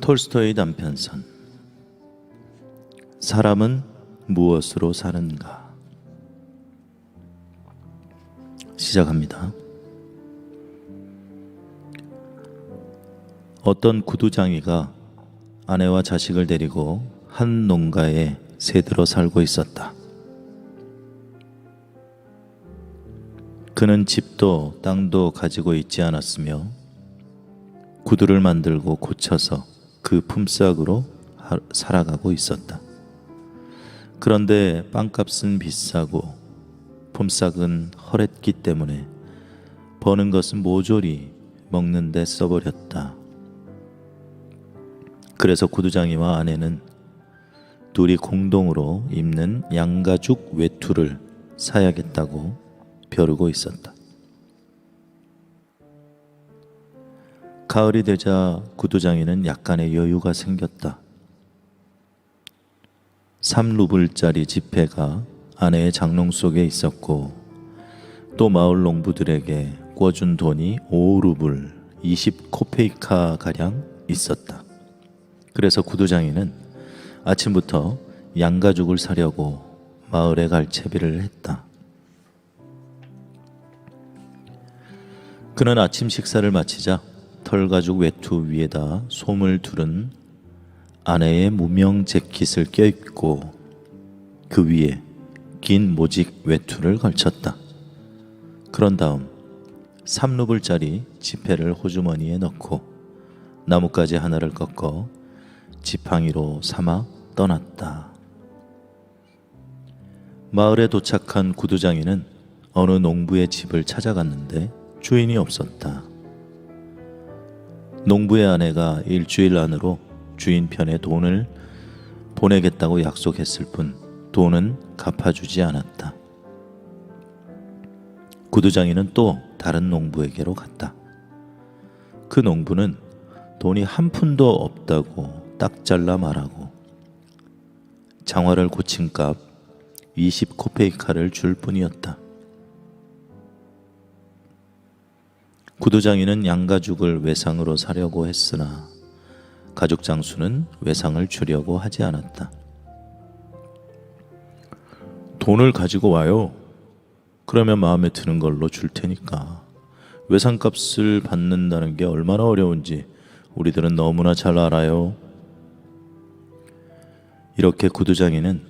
톨스토이의 단편선. 사람은 무엇으로 사는가? 시작합니다. 어떤 구두장이가 아내와 자식을 데리고 한 농가에 새들어 살고 있었다. 그는 집도 땅도 가지고 있지 않았으며 구두를 만들고 고쳐서 그 품삯으로 살아가고 있었다. 그런데 빵값은 비싸고 품삯은 헐했기 때문에 버는 것은 모조리 먹는 데 써버렸다. 그래서 구두장이와 아내는 둘이 공동으로 입는 양가죽 외투를 사야겠다고 벼르고 있었다. 가을이 되자 구두장이는 약간의 여유가 생겼다. 3루블짜리 지폐가 아내의 장롱 속에 있었고 또 마을 농부들에게 꿔준 돈이 5루블 20코페이카가량 있었다. 그래서 구두장이는 아침부터 양가죽을 사려고 마을에 갈 채비를 했다. 그는 아침 식사를 마치자 털가죽 외투 위에다 솜을 두른 아내의 무명 재킷을 껴입고 그 위에 긴 모직 외투를 걸쳤다. 그런 다음 3루블짜리 지폐를 호주머니에 넣고 나뭇가지 하나를 꺾어 지팡이로 삼아 떠났다. 마을에 도착한 구두장이는 어느 농부의 집을 찾아갔는데 주인이 없었다. 농부의 아내가 일주일 안으로 주인 편에 돈을 보내겠다고 약속했을 뿐 돈은 갚아주지 않았다. 구두장이는 또 다른 농부에게로 갔다. 그 농부는 돈이 한 푼도 없다고 딱 잘라 말하고 장화를 고친 값 20코페이카를 줄 뿐이었다. 구두장이는 양가죽을 외상으로 사려고 했으나 가죽 장수는 외상을 주려고 하지 않았다. 돈을 가지고 와요. 그러면 마음에 드는 걸로 줄 테니까. 외상값을 받는다는 게 얼마나 어려운지 우리들은 너무나 잘 알아요. 이렇게 구두장이는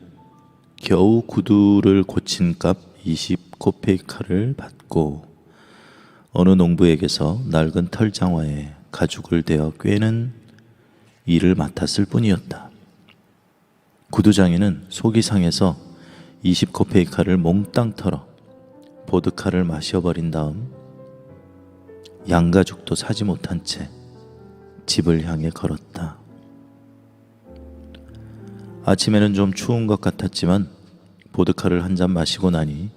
겨우 구두를 고친 값 20코페이카를 받고 어느 농부에게서 낡은 털장화에 가죽을 대어 꿰는 일을 맡았을 뿐이었다. 구두장이는 속이 상해서 20코페이카를 몽땅 털어 보드카를 마셔버린 다음 양가죽도 사지 못한 채 집을 향해 걸었다. 아침에는 좀 추운 것 같았지만 보드카를 한 잔 마시고 나니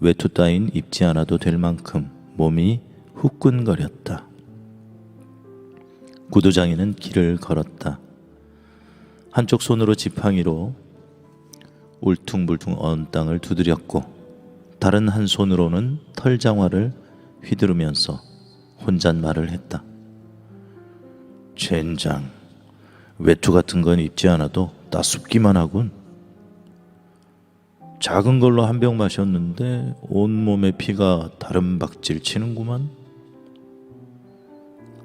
외투 따윈 입지 않아도 될 만큼 몸이 후끈거렸다. 구두장이는 길을 걸었다. 한쪽 손으로 지팡이로 울퉁불퉁 언 땅을 두드렸고 다른 한 손으로는 털장화를 휘두르면서 혼잣말을 했다. 젠장, 외투 같은 건 입지 않아도 따숩기만 하군. 작은 걸로 한 병 마셨는데 온몸에 피가 다른 박질 치는구만.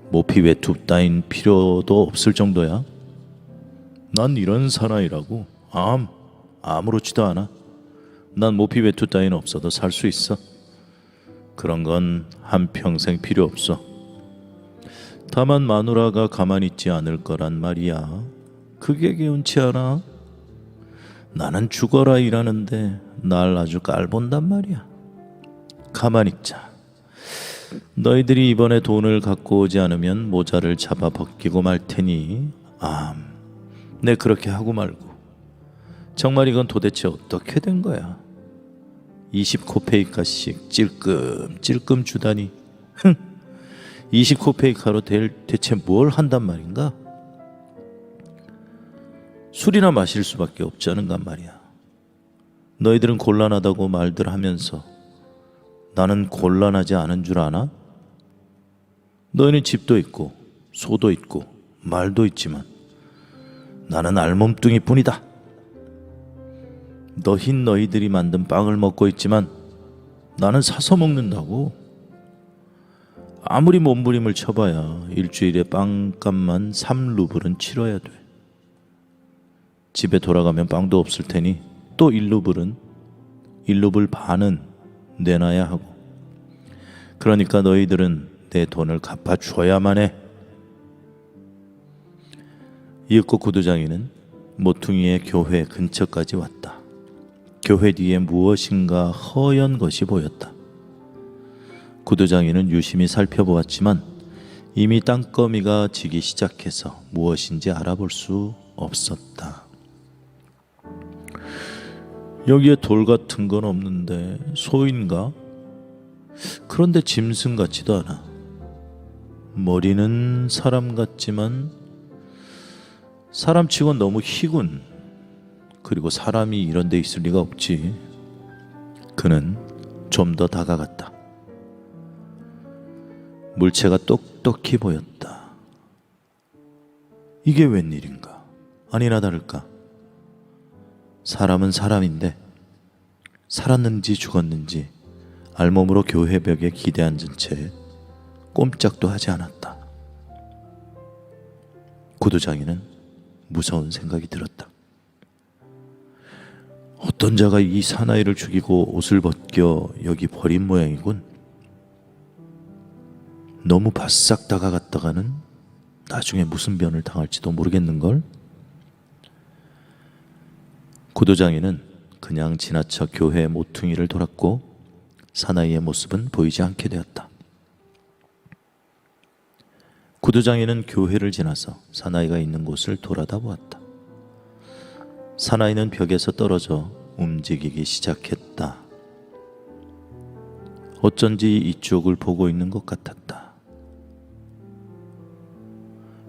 모피 외투 따윈 필요도 없을 정도야. 난 이런 사나이라고. 아무렇지도 않아. 난 모피 외투 따윈 없어도 살 수 있어. 그런 건 한평생 필요 없어. 다만 마누라가 가만히 있지 않을 거란 말이야. 그게 개운치 않아? 나는 죽어라 일하는데 날 아주 깔본단 말이야. 가만히 있자. 너희들이 이번에 돈을 갖고 오지 않으면 모자를 잡아 벗기고 말 테니 내 그렇게 하고 말고. 정말 이건 도대체 어떻게 된 거야? 20코페이카씩 찔끔찔끔 주다니. 20코페이카로 대체 뭘 한단 말인가? 술이나 마실 수밖에 없지 않은가 말이야. 너희들은 곤란하다고 말들 하면서 나는 곤란하지 않은 줄 아나? 너희는 집도 있고 소도 있고 말도 있지만 나는 알몸뚱이 뿐이다. 너희들이 만든 빵을 먹고 있지만 나는 사서 먹는다고. 아무리 몸부림을 쳐봐야 일주일에 빵값만 3루블은 치러야 돼. 집에 돌아가면 빵도 없을 테니 또 1루블 반은 내놔야 하고. 그러니까 너희들은 내 돈을 갚아줘야만 해. 이윽고 구두장이는 모퉁이의 교회 근처까지 왔다. 교회 뒤에 무엇인가 허연 것이 보였다. 구두장이는 유심히 살펴보았지만 이미 땅거미가 지기 시작해서 무엇인지 알아볼 수 없었다. 여기에 돌 같은 건 없는데 소인가? 그런데 짐승 같지도 않아. 머리는 사람 같지만 사람치곤 너무 희군. 그리고 사람이 이런 데 있을 리가 없지. 그는 좀 더 다가갔다. 물체가 똑똑히 보였다. 이게 웬일인가? 아니나 다를까 사람은 사람인데 살았는지 죽었는지 알몸으로 교회 벽에 기대 앉은 채 꼼짝도 하지 않았다. 구두장이는 무서운 생각이 들었다. 어떤 자가 이 사나이를 죽이고 옷을 벗겨 여기 버린 모양이군. 너무 바싹 다가갔다가는 나중에 무슨 변을 당할지도 모르겠는걸. 구두장이는 그냥 지나쳐 교회 모퉁이를 돌았고 사나이의 모습은 보이지 않게 되었다. 구두장이는 교회를 지나서 사나이가 있는 곳을 돌아다 보았다. 사나이는 벽에서 떨어져 움직이기 시작했다. 어쩐지 이쪽을 보고 있는 것 같았다.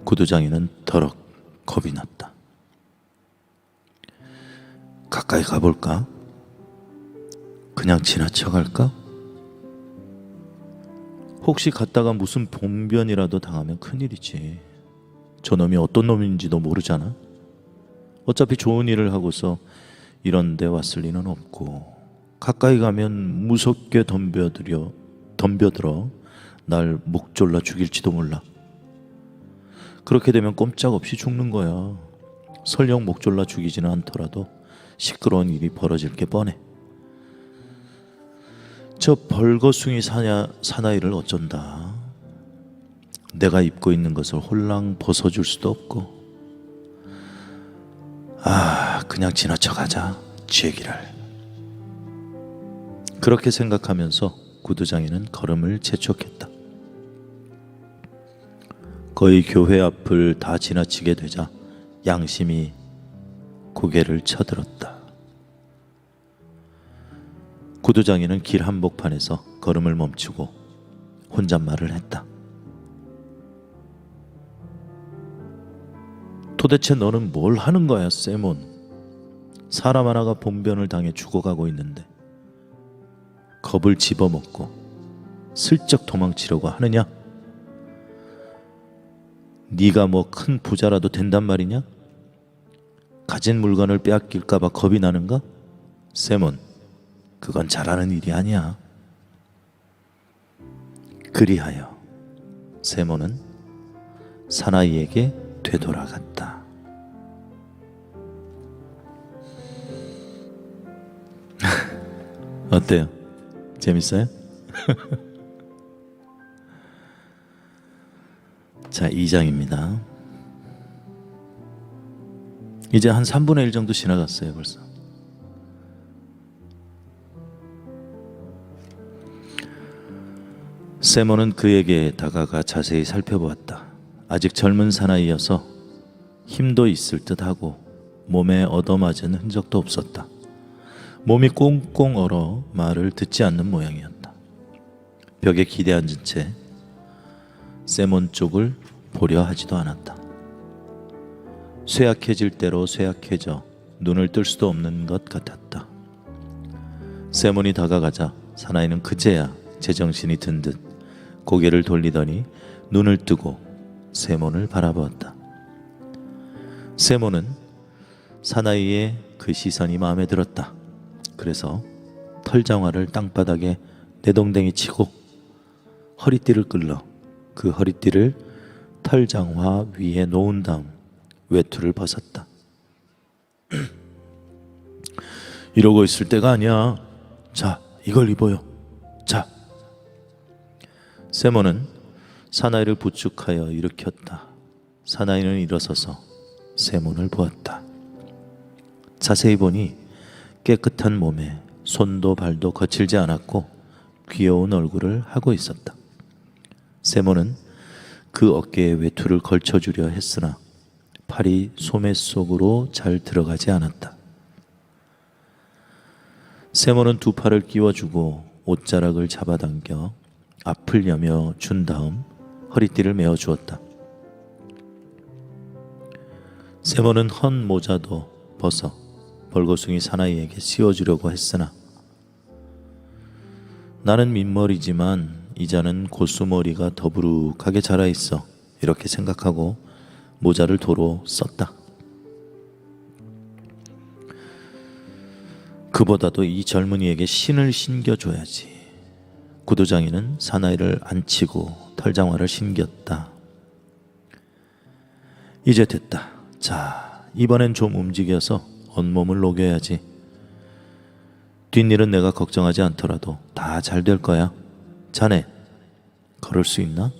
구두장이는 더럭 겁이 났다. 가까이 가볼까? 그냥 지나쳐갈까? 혹시 갔다가 무슨 봉변이라도 당하면 큰일이지. 저놈이 어떤 놈인지도 모르잖아. 어차피 좋은 일을 하고서 이런 데 왔을 리는 없고 가까이 가면 무섭게 덤벼들어 날 목 졸라 죽일지도 몰라. 그렇게 되면 꼼짝없이 죽는 거야. 설령 목 졸라 죽이지는 않더라도 시끄러운 일이 벌어질 게 뻔해. 저 벌거숭이 사나이를 어쩐다. 내가 입고 있는 것을 홀랑 벗어줄 수도 없고. 그냥 지나쳐 가자, 쥐기를. 그렇게 생각하면서 구두장이는 걸음을 재촉했다. 거의 교회 앞을 다 지나치게 되자 양심이 고개를 쳐들었다. 구두장이는 길 한복판에서 걸음을 멈추고 혼잣말을 했다. 도대체 너는 뭘 하는 거야, 세몬? 사람 하나가 봉변을 당해 죽어가고 있는데 겁을 집어먹고 슬쩍 도망치려고 하느냐? 네가 뭐 큰 부자라도 된단 말이냐? 가진 물건을 빼앗길까 봐 겁이 나는가? 세몬, 그건 잘하는 일이 아니야. 그리하여 세몬은 사나이에게 되돌아갔다. 어때요? 재밌어요? 자, 2장입니다. 이제 한 3분의 1 정도 지나갔어요, 벌써. 세몬은 그에게 다가가 자세히 살펴보았다. 아직 젊은 사나이여서 힘도 있을 듯하고 몸에 얻어맞은 흔적도 없었다. 몸이 꽁꽁 얼어 말을 듣지 않는 모양이었다. 벽에 기대 앉은 채 세몬 쪽을 보려 하지도 않았다. 쇠약해질 대로 쇠약해져 눈을 뜰 수도 없는 것 같았다. 세몬이 다가가자 사나이는 그제야 제정신이 든 듯 고개를 돌리더니 눈을 뜨고 세몬을 바라보았다. 세모는 사나이의 그 시선이 마음에 들었다. 그래서 털장화를 땅바닥에 내동댕이 치고 허리띠를 끌러 그 허리띠를 털장화 위에 놓은 다음 외투를 벗었다. 이러고 있을 때가 아니야. 자, 이걸 입어요. 자. 세모는 사나이를 부축하여 일으켰다. 사나이는 일어서서 세모를 보았다. 자세히 보니 깨끗한 몸에 손도 발도 거칠지 않았고 귀여운 얼굴을 하고 있었다. 세모는 그 어깨에 외투를 걸쳐주려 했으나 팔이 소매 속으로 잘 들어가지 않았다. 세모는 두 팔을 끼워주고 옷자락을 잡아당겨 앞을 여며 준 다음 허리띠를 메어 주었다. 세모는 헌 모자도 벗어 벌거숭이 사나이에게 씌워주려고 했으나 나는 민머리지만 이자는 고수머리가 더부룩하게 자라있어 이렇게 생각하고 모자를 도로 썼다. 그보다도 이 젊은이에게 신을 신겨줘야지. 구두장이는 사나이를 앉히고 털장화를 신겼다. 이제 됐다. 자, 이번엔 좀 움직여서 온몸을 녹여야지. 뒷일은 내가 걱정하지 않더라도 다 잘 될 거야. 자네, 걸을 수 있나?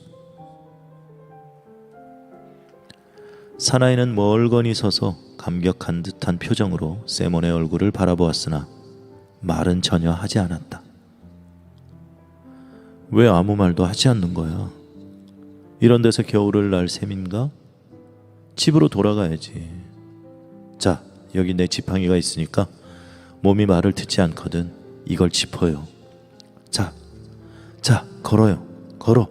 사나이는 멀거니 서서 감격한 듯한 표정으로 세몬의 얼굴을 바라보았으나 말은 전혀 하지 않았다. 왜 아무 말도 하지 않는 거야? 이런 데서 겨울을 날 셈인가? 집으로 돌아가야지. 자, 여기 내 지팡이가 있으니까 몸이 말을 듣지 않거든. 이걸 짚어요. 자, 걸어요. 걸어.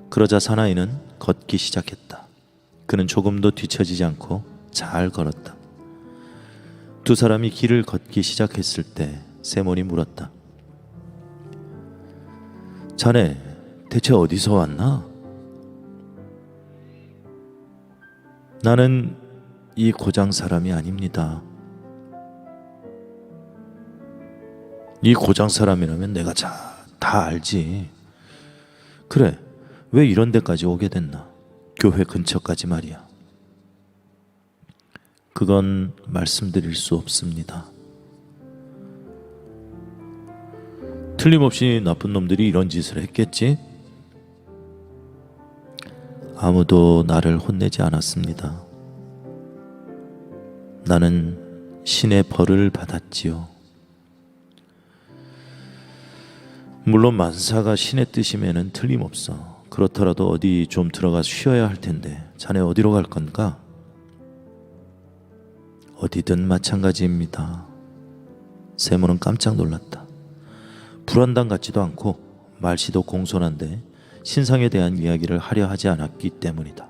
그러자 사나이는 걷기 시작했다. 그는 조금도 뒤처지지 않고 잘 걸었다. 두 사람이 길을 걷기 시작했을 때 세몬이 물었다. 자네 대체 어디서 왔나? 나는 이 고장 사람이 아닙니다. 이 고장 사람이라면 내가 다 알지. 그래, 왜 이런 데까지 오게 됐나? 교회 근처까지 말이야. 그건 말씀드릴 수 없습니다. 틀림없이 나쁜 놈들이 이런 짓을 했겠지? 아무도 나를 혼내지 않았습니다. 나는 신의 벌을 받았지요. 물론 만사가 신의 뜻이면은 틀림없어. 그렇더라도 어디 좀 들어가 쉬어야 할 텐데 자네 어디로 갈 건가? 어디든 마찬가지입니다. 세모는 깜짝 놀랐다. 불안당 같지도 않고 말씨도 공손한데 신상에 대한 이야기를 하려 하지 않았기 때문이다.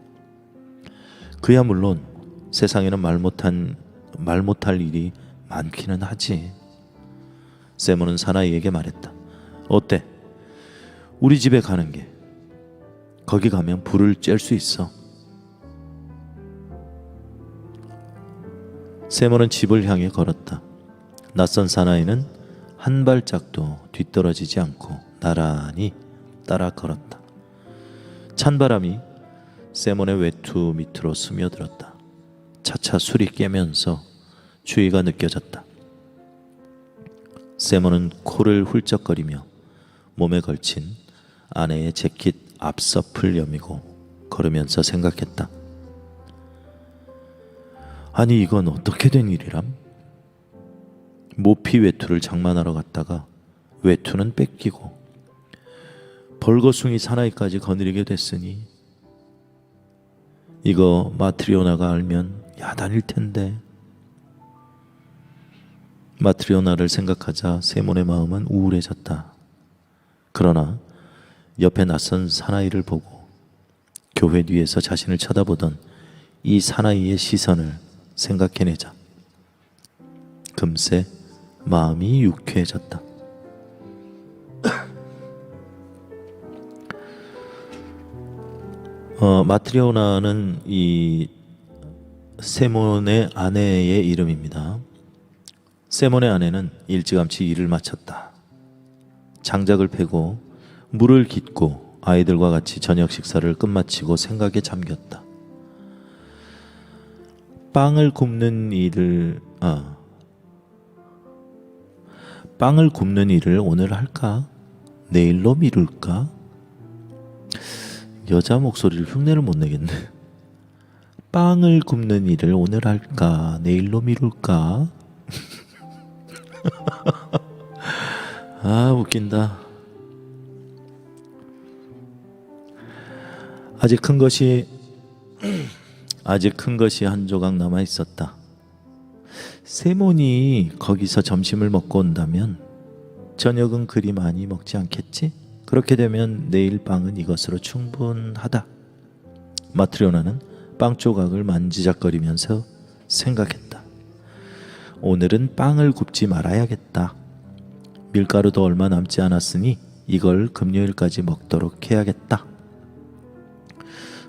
그야 물론 세상에는 말 못할 일이 많기는 하지. 세모는 사나이에게 말했다. 어때? 우리 집에 가는 게 거기 가면 불을 쬐을 수 있어. 세모는 집을 향해 걸었다. 낯선 사나이는 한 발짝도 뒤떨어지지 않고 나란히 따라 걸었다. 찬바람이 세몬의 외투 밑으로 스며들었다. 차차 술이 깨면서 추위가 느껴졌다. 세몬은 코를 훌쩍거리며 몸에 걸친 아내의 재킷 앞서풀 여미고 걸으면서 생각했다. 아니 이건 어떻게 된 일이람? 모피 외투를 장만하러 갔다가 외투는 뺏기고 벌거숭이 사나이까지 거느리게 됐으니 이거 마트리오나가 알면 야단일 텐데. 마트리오나를 생각하자 세몬의 마음은 우울해졌다. 그러나 옆에 낯선 사나이를 보고 교회 뒤에서 자신을 쳐다보던 이 사나이의 시선을 생각해내자 금세 마음이 유쾌해졌다. 마트리오나는 이 세몬의 아내의 이름입니다. 세몬의 아내는 일찌감치 일을 마쳤다. 장작을 패고 물을 깃고 아이들과 같이 저녁 식사를 끝마치고 생각에 잠겼다. 빵을 굽는 일을 오늘 할까? 내일로 미룰까? 여자 목소리를 흉내를 못 내겠네. 빵을 굽는 일을 오늘 할까? 내일로 미룰까? 아, 웃긴다. 아직 큰 것이 한 조각 남아 있었다. 세몬이 거기서 점심을 먹고 온다면 저녁은 그리 많이 먹지 않겠지? 그렇게 되면 내일 빵은 이것으로 충분하다. 마트리오나는 빵 조각을 만지작거리면서 생각했다. 오늘은 빵을 굽지 말아야겠다. 밀가루도 얼마 남지 않았으니 이걸 금요일까지 먹도록 해야겠다.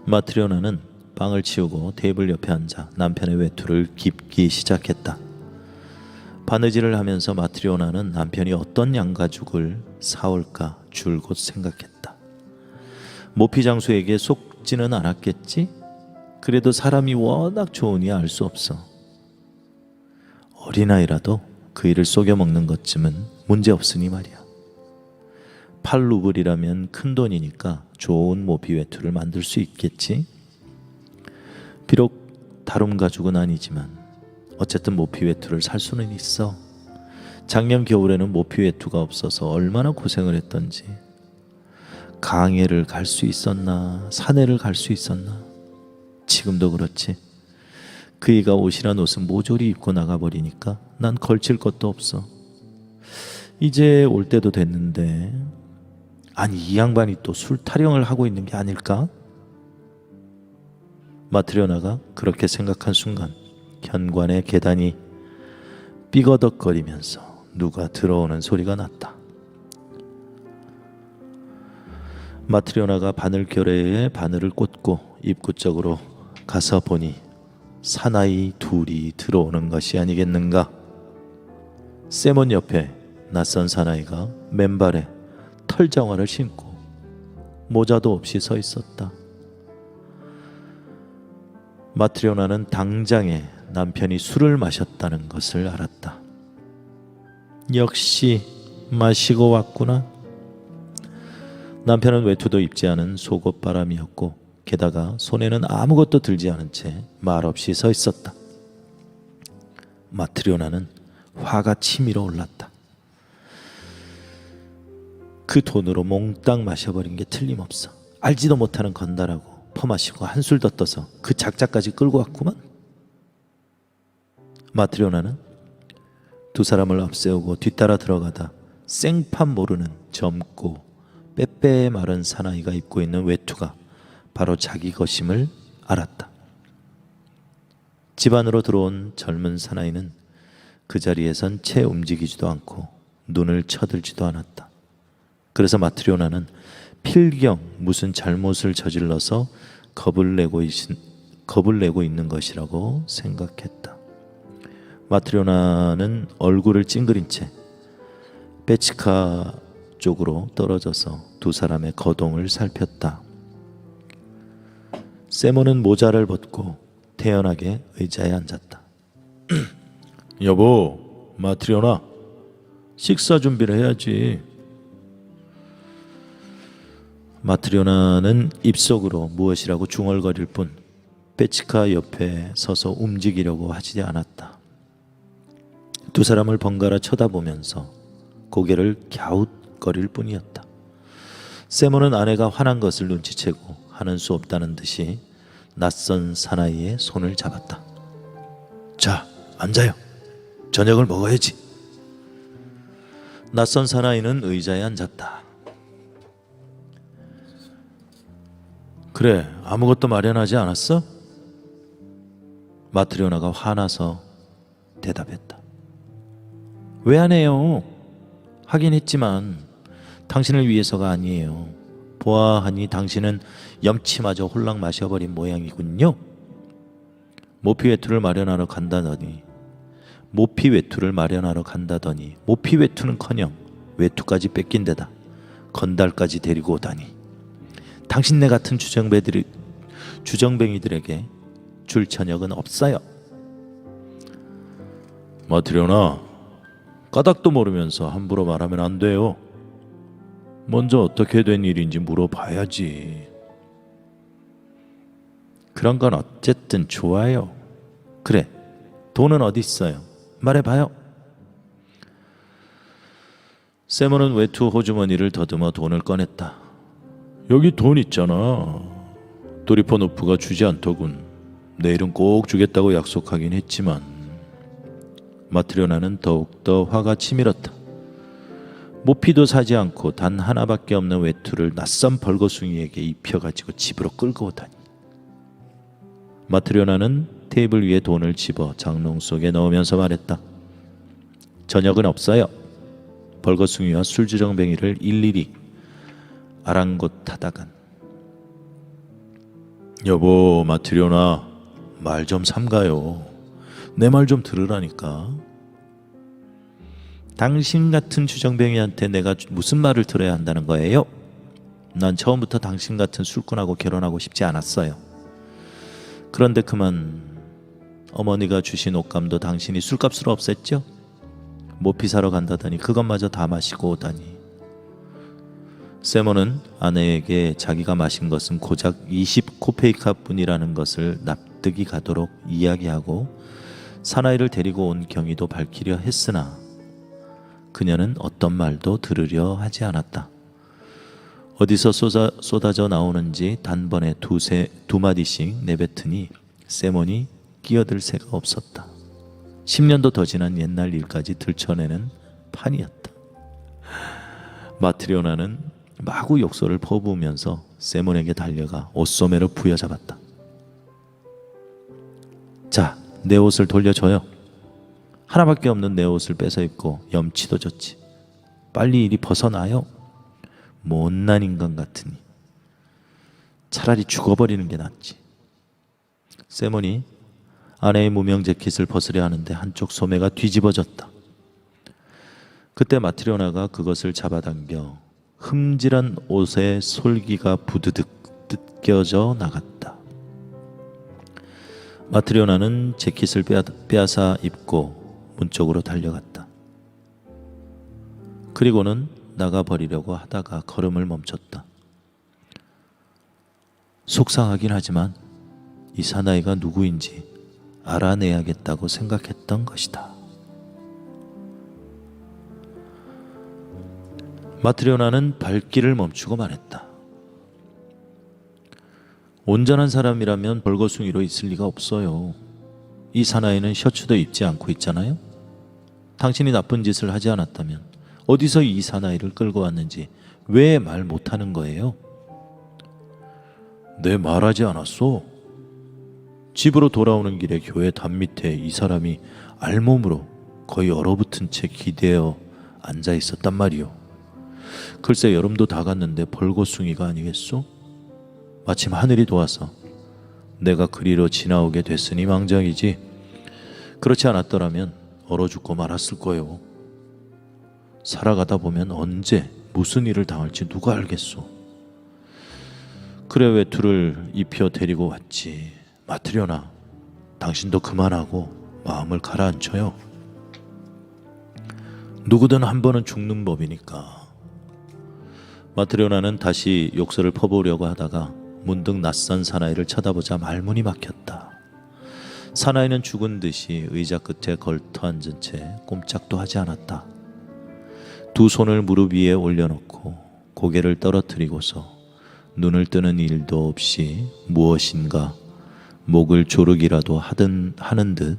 마트리오나는 빵을 치우고 테이블 옆에 앉아 남편의 외투를 깁기 시작했다. 바느질을 하면서 마트리오나는 남편이 어떤 양가죽을 사올까 줄곧 생각했다. 모피 장수에게 속지는 않았겠지? 그래도 사람이 워낙 좋으니 알 수 없어. 어린아이라도 그 일을 속여 먹는 것쯤은 문제없으니 말이야. 8루블이라면 큰 돈이니까 좋은 모피 외투를 만들 수 있겠지? 비록 다룸 가죽은 아니지만 어쨌든 모피 외투를 살 수는 있어. 작년 겨울에는 모피 외투가 없어서 얼마나 고생을 했던지. 강해를 갈 수 있었나, 산해를 갈 수 있었나. 지금도 그렇지. 그이가 옷이란 옷은 모조리 입고 나가버리니까 난 걸칠 것도 없어. 이제 올 때도 됐는데, 아니 이 양반이 또 술 타령을 하고 있는 게 아닐까? 마트리오나가 그렇게 생각한 순간 현관의 계단이 삐거덕거리면서 누가 들어오는 소리가 났다. 마트리오나가 바늘결에 바늘을 꽂고 입구 쪽으로 가서 보니 사나이 둘이 들어오는 것이 아니겠는가. 세몬 옆에 낯선 사나이가 맨발에 털장화를 신고 모자도 없이 서 있었다. 마트리오나는 당장에 남편이 술을 마셨다는 것을 알았다. 역시 마시고 왔구나. 남편은 외투도 입지 않은 속옷바람이었고 게다가 손에는 아무것도 들지 않은 채 말없이 서 있었다. 마트리오나는 화가 치밀어 올랐다. 그 돈으로 몽땅 마셔버린 게 틀림없어. 알지도 못하는 건달하고 퍼마시고 한술 더 떠서 그 작자까지 끌고 왔구만. 마트리오나는 두 사람을 앞세우고 뒤따라 들어가다 생판 모르는 젊고 빼빼 마른 사나이가 입고 있는 외투가 바로 자기 것임을 알았다. 집 안으로 들어온 젊은 사나이는 그 자리에선 채 움직이지도 않고 눈을 쳐들지도 않았다. 그래서 마트리오나는 필경 무슨 잘못을 저질러서 겁을 내고 있는 것이라고 생각했다. 마트리오나는 얼굴을 찡그린 채 베치카 쪽으로 떨어져서 두 사람의 거동을 살폈다. 세몬은 모자를 벗고 태연하게 의자에 앉았다. 여보, 마트리오나, 식사 준비를 해야지. 마트리오나는 입속으로 무엇이라고 중얼거릴 뿐 베치카 옆에 서서 움직이려고 하지 않았다. 두 사람을 번갈아 쳐다보면서 고개를 갸웃거릴 뿐이었다. 세몬은 아내가 화난 것을 눈치채고 하는 수 없다는 듯이 낯선 사나이의 손을 잡았다. 자, 앉아요. 저녁을 먹어야지. 낯선 사나이는 의자에 앉았다. 그래, 아무것도 마련하지 않았어? 마트리오나가 화나서 대답했다. 왜 안 해요? 하긴 했지만 당신을 위해서가 아니에요. 보아하니 당신은 염치마저 홀랑 마셔버린 모양이군요. 모피 외투를 마련하러 간다더니 모피 외투는커녕 외투까지 뺏긴 데다 건달까지 데리고 오다니 당신네 같은 주정뱅이들에게 줄 저녁은 없어요. 마트리오나, 까닭도 모르면서 함부로 말하면 안 돼요. 먼저 어떻게 된 일인지 물어봐야지. 그런 건 어쨌든 좋아요. 그래, 돈은 어디 있어요? 말해봐요. 세몬은 외투 호주머니를 더듬어 돈을 꺼냈다. 여기 돈 있잖아. 도리포노프가 주지 않더군. 내일은 꼭 주겠다고 약속하긴 했지만. 마트리오나는 더욱더 화가 치밀었다. 모피도 사지 않고 단 하나밖에 없는 외투를 낯선 벌거숭이에게 입혀가지고 집으로 끌고 오다니. 마트리오나는 테이블 위에 돈을 집어 장롱 속에 넣으면서 말했다. 저녁은 없어요. 벌거숭이와 술주정뱅이를 일일이 아랑곳하다간. 여보, 마트리오나, 말 좀 삼가요. 내 말 좀 들으라니까. 당신 같은 주정뱅이한테 내가 무슨 말을 들어야 한다는 거예요? 난 처음부터 당신 같은 술꾼하고 결혼하고 싶지 않았어요. 그런데 그만 어머니가 주신 옷감도 당신이 술값으로 없앴죠? 모피 사러 간다더니 그것마저 다 마시고 오다니. 세몬은 아내에게 자기가 마신 것은 고작 20코페이카 뿐이라는 것을 납득이 가도록 이야기하고 사나이를 데리고 온 경위도 밝히려 했으나 그녀는 어떤 말도 들으려 하지 않았다. 어디서 쏟아져 나오는지 단번에 두 마디씩 내뱉으니 세몬이 끼어들 새가 없었다. 10년도 더 지난 옛날 일까지 들춰내는 판이었다. 마트리오나는 마구 욕설을 퍼부으면서 세몬에게 달려가 옷소매로 부여잡았다. 자, 내 옷을 돌려줘요. 하나밖에 없는 내 옷을 뺏어 입고 염치도 졌지. 빨리 이리 벗어나요. 못난 인간 같으니. 차라리 죽어버리는 게 낫지. 세몬이 아내의 무명 재킷을 벗으려 하는데 한쪽 소매가 뒤집어졌다. 그때 마트리오나가 그것을 잡아당겨 흠질한 옷의 솔기가 부드득 뜯겨져 나갔다. 마트리오나는 재킷을 빼앗아 입고 문 쪽으로 달려갔다. 그리고는 나가버리려고 하다가 걸음을 멈췄다. 속상하긴 하지만 이 사나이가 누구인지 알아내야겠다고 생각했던 것이다. 마트리오나는 발길을 멈추고 말했다. 온전한 사람이라면 벌거숭이로 있을 리가 없어요. 이 사나이는 셔츠도 입지 않고 있잖아요. 당신이 나쁜 짓을 하지 않았다면 어디서 이 사나이를 끌고 왔는지 왜 말 못하는 거예요? 내 말하지 않았어. 집으로 돌아오는 길에 교회 담 밑에 이 사람이 알몸으로 거의 얼어붙은 채 기대어 앉아 있었단 말이오. 글쎄 여름도 다 갔는데 벌거숭이가 아니겠소? 마침 하늘이 도와서 내가 그리로 지나오게 됐으니 망정이지. 그렇지 않았더라면 얼어 죽고 말았을 거요. 살아가다 보면 언제 무슨 일을 당할지 누가 알겠소. 그래 외투를 입혀 데리고 왔지. 마트리오나, 당신도 그만하고 마음을 가라앉혀요. 누구든 한 번은 죽는 법이니까. 마트리오나는 다시 욕설을 퍼부으려고 하다가 문득 낯선 사나이를 쳐다보자 말문이 막혔다. 사나이는 죽은 듯이 의자 끝에 걸터 앉은 채 꼼짝도 하지 않았다. 두 손을 무릎 위에 올려놓고 고개를 떨어뜨리고서 눈을 뜨는 일도 없이 무엇인가 목을 조르기라도 하는 듯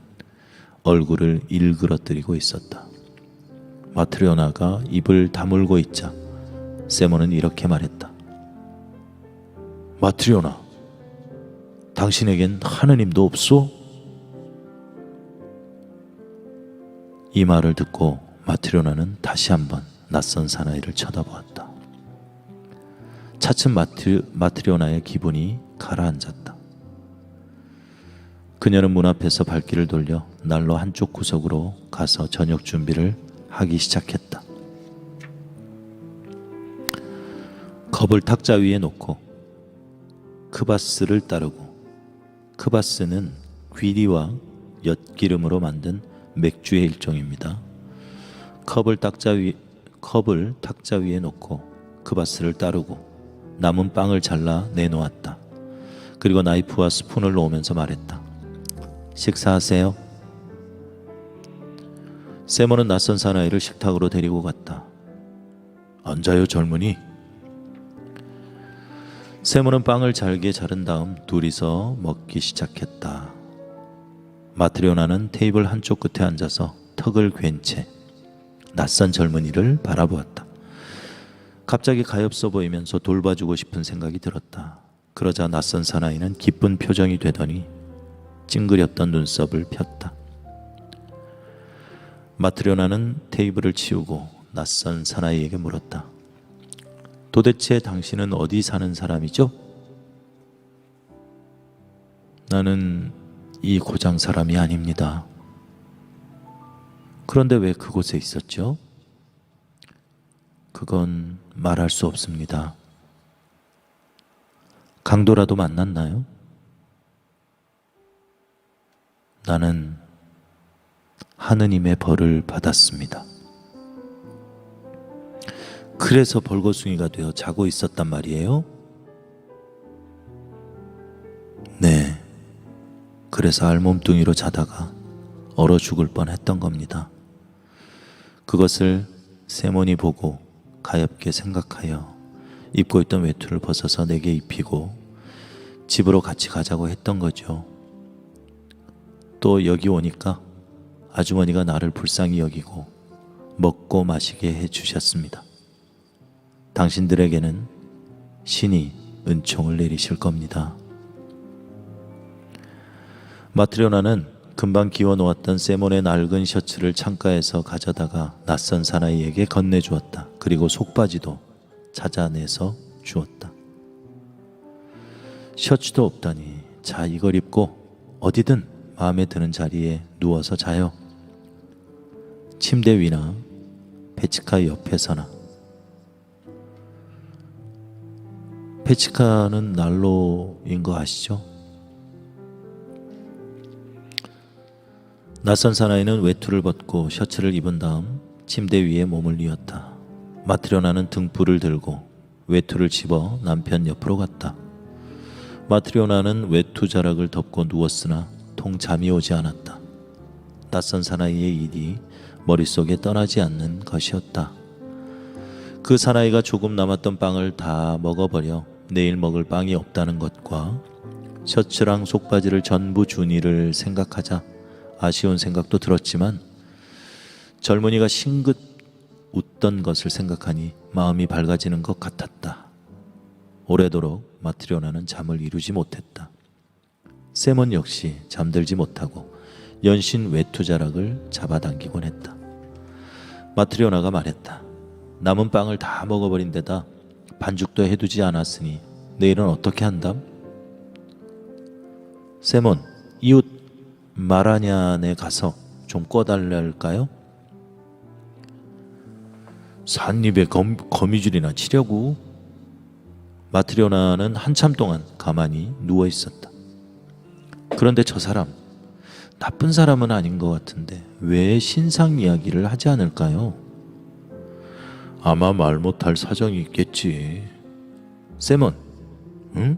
얼굴을 일그러뜨리고 있었다. 마트리오나가 입을 다물고 있자 세몬은 이렇게 말했다. 마트리오나, 당신에겐 하느님도 없소? 이 말을 듣고 마트리오나는 다시 한번 낯선 사나이를 쳐다보았다. 차츰 마트리오나의 기분이 가라앉았다. 그녀는 문 앞에서 발길을 돌려 난로 한쪽 구석으로 가서 저녁 준비를 하기 시작했다. 컵을 탁자 위에 놓고 크바스를 따르고, 크바스는 귀리와 엿기름으로 만든 맥주의 일종입니다. 컵을 탁자 위에 놓고 크바스를 따르고 남은 빵을 잘라 내놓았다. 그리고 나이프와 스푼을 놓으면서 말했다. 식사하세요. 세모는 낯선 사나이를 식탁으로 데리고 갔다. 앉아요, 젊은이. 세모는 빵을 잘게 자른 다음 둘이서 먹기 시작했다. 마트리오나는 테이블 한쪽 끝에 앉아서 턱을 괜 채 낯선 젊은이를 바라보았다. 갑자기 가엾어 보이면서 돌봐주고 싶은 생각이 들었다. 그러자 낯선 사나이는 기쁜 표정이 되더니 찡그렸던 눈썹을 폈다. 마트리오나는 테이블을 치우고 낯선 사나이에게 물었다. 도대체 당신은 어디 사는 사람이죠? 나는 이 고장 사람이 아닙니다. 그런데 왜 그곳에 있었죠? 그건 말할 수 없습니다. 강도라도 만났나요? 나는 하느님의 벌을 받았습니다. 그래서 벌거숭이가 되어 자고 있었단 말이에요? 네, 그래서 알몸뚱이로 자다가 얼어 죽을 뻔했던 겁니다. 그것을 세몬이 보고 가엾게 생각하여 입고 있던 외투를 벗어서 내게 입히고 집으로 같이 가자고 했던 거죠. 또 여기 오니까 아주머니가 나를 불쌍히 여기고 먹고 마시게 해주셨습니다. 당신들에게는 신이 은총을 내리실 겁니다. 마트리오나는 금방 기워놓았던 세몬의 낡은 셔츠를 창가에서 가져다가 낯선 사나이에게 건네주었다. 그리고 속바지도 찾아내서 주었다. 셔츠도 없다니, 자, 이걸 입고 어디든 마음에 드는 자리에 누워서 자요. 침대 위나 페치카 옆에서나. 페치카는 난로인 거 아시죠? 낯선 사나이는 외투를 벗고 셔츠를 입은 다음 침대 위에 몸을 뉘었다. 마트리오나는 등불을 들고 외투를 집어 남편 옆으로 갔다. 마트리오나는 외투 자락을 덮고 누웠으나 통 잠이 오지 않았다. 낯선 사나이의 일이 머릿속에 떠나지 않는 것이었다. 그 사나이가 조금 남았던 빵을 다 먹어버려 내일 먹을 빵이 없다는 것과 셔츠랑 속바지를 전부 준 일을 생각하자 아쉬운 생각도 들었지만 젊은이가 싱긋 웃던 것을 생각하니 마음이 밝아지는 것 같았다. 오래도록 마트리오나는 잠을 이루지 못했다. 세몬 역시 잠들지 못하고 연신 외투자락을 잡아당기곤 했다. 마트리오나가 말했다. 남은 빵을 다 먹어버린 데다 반죽도 해두지 않았으니 내일은 어떻게 한담? 세몬, 이웃 마라냐네 가서 좀 꿔달랄까요? 삿입에 거미줄이나 치려고. 마트리오나는 한참 동안 가만히 누워 있었다. 그런데 저 사람, 나쁜 사람은 아닌 것 같은데 왜 신상 이야기를 하지 않을까요? 아마 말 못할 사정이 있겠지. 세몬, 응?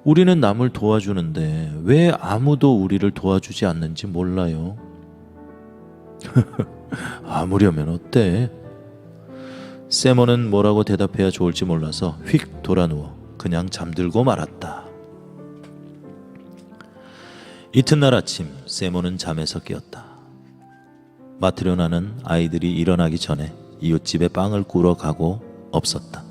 우리는 남을 도와주는데 왜 아무도 우리를 도와주지 않는지 몰라요. 아무려면 어때? 세몬은 뭐라고 대답해야 좋을지 몰라서 휙 돌아누워 그냥 잠들고 말았다. 이튿날 아침 세몬은 잠에서 깨었다. 마트리오나는 아이들이 일어나기 전에 이웃집에 빵을 꾸러 가고 없었다.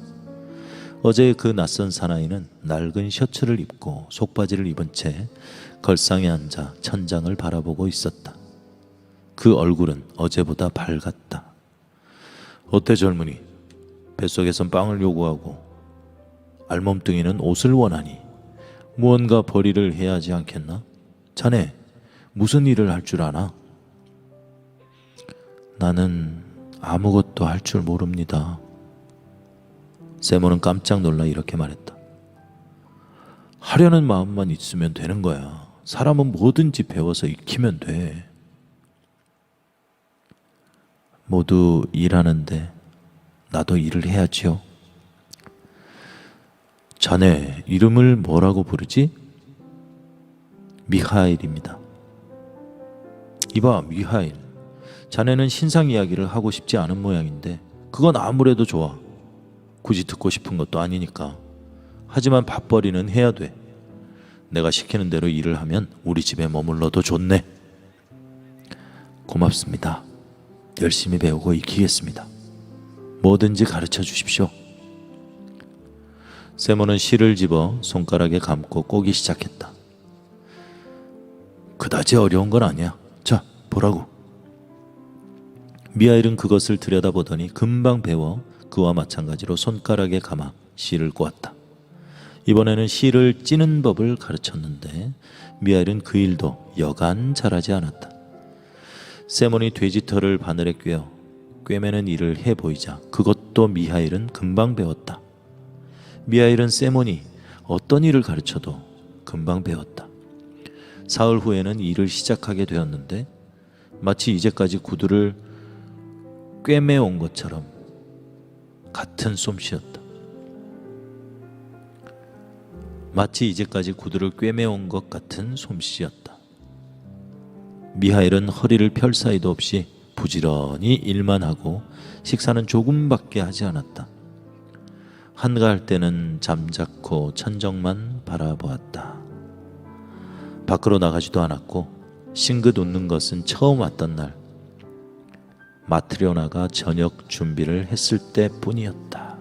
어제 그 낯선 사나이는 낡은 셔츠를 입고 속바지를 입은 채 걸상에 앉아 천장을 바라보고 있었다. 그 얼굴은 어제보다 밝았다. 어때 젊은이? 뱃속에선 빵을 요구하고 알몸뚱이는 옷을 원하니 무언가 벌이를 해야 하지 않겠나? 자네 무슨 일을 할 줄 아나? 나는 아무것도 할 줄 모릅니다. 세모는 깜짝 놀라 이렇게 말했다. 하려는 마음만 있으면 되는 거야. 사람은 뭐든지 배워서 익히면 돼. 모두 일하는데 나도 일을 해야지요. 자네 이름을 뭐라고 부르지? 미하일입니다. 이봐 미하일, 자네는 신상 이야기를 하고 싶지 않은 모양인데 그건 아무래도 좋아. 굳이 듣고 싶은 것도 아니니까. 하지만 밥벌이는 해야 돼. 내가 시키는 대로 일을 하면 우리 집에 머물러도 좋네. 고맙습니다. 열심히 배우고 익히겠습니다. 뭐든지 가르쳐 주십시오. 세모는 실을 집어 손가락에 감고 꼬기 시작했다. 그다지 어려운 건 아니야. 자, 보라고. 미하일은 그것을 들여다보더니 금방 배워 그와 마찬가지로 손가락에 감아 실을 꼬았다. 이번에는 실을 찌는 법을 가르쳤는데 미하일은 그 일도 여간 잘하지 않았다. 세몬이 돼지털을 바늘에 꿰매는 일을 해보이자 그것도 미하일은 금방 배웠다. 미하일은 세몬이 어떤 일을 가르쳐도 금방 배웠다. 사흘 후에는 일을 시작하게 되었는데 마치 이제까지 구두를 꿰매온 것처럼 같은 솜씨였다. 마치 이제까지 구두를 꿰매온 것 같은 솜씨였다. 미하일은 허리를 펼 사이도 없이 부지런히 일만 하고 식사는 조금밖에 하지 않았다. 한가할 때는 잠자코 천정만 바라보았다. 밖으로 나가지도 않았고 싱긋 웃는 것은 처음 왔던 날 마트리오나가 저녁 준비를 했을 때뿐이었다.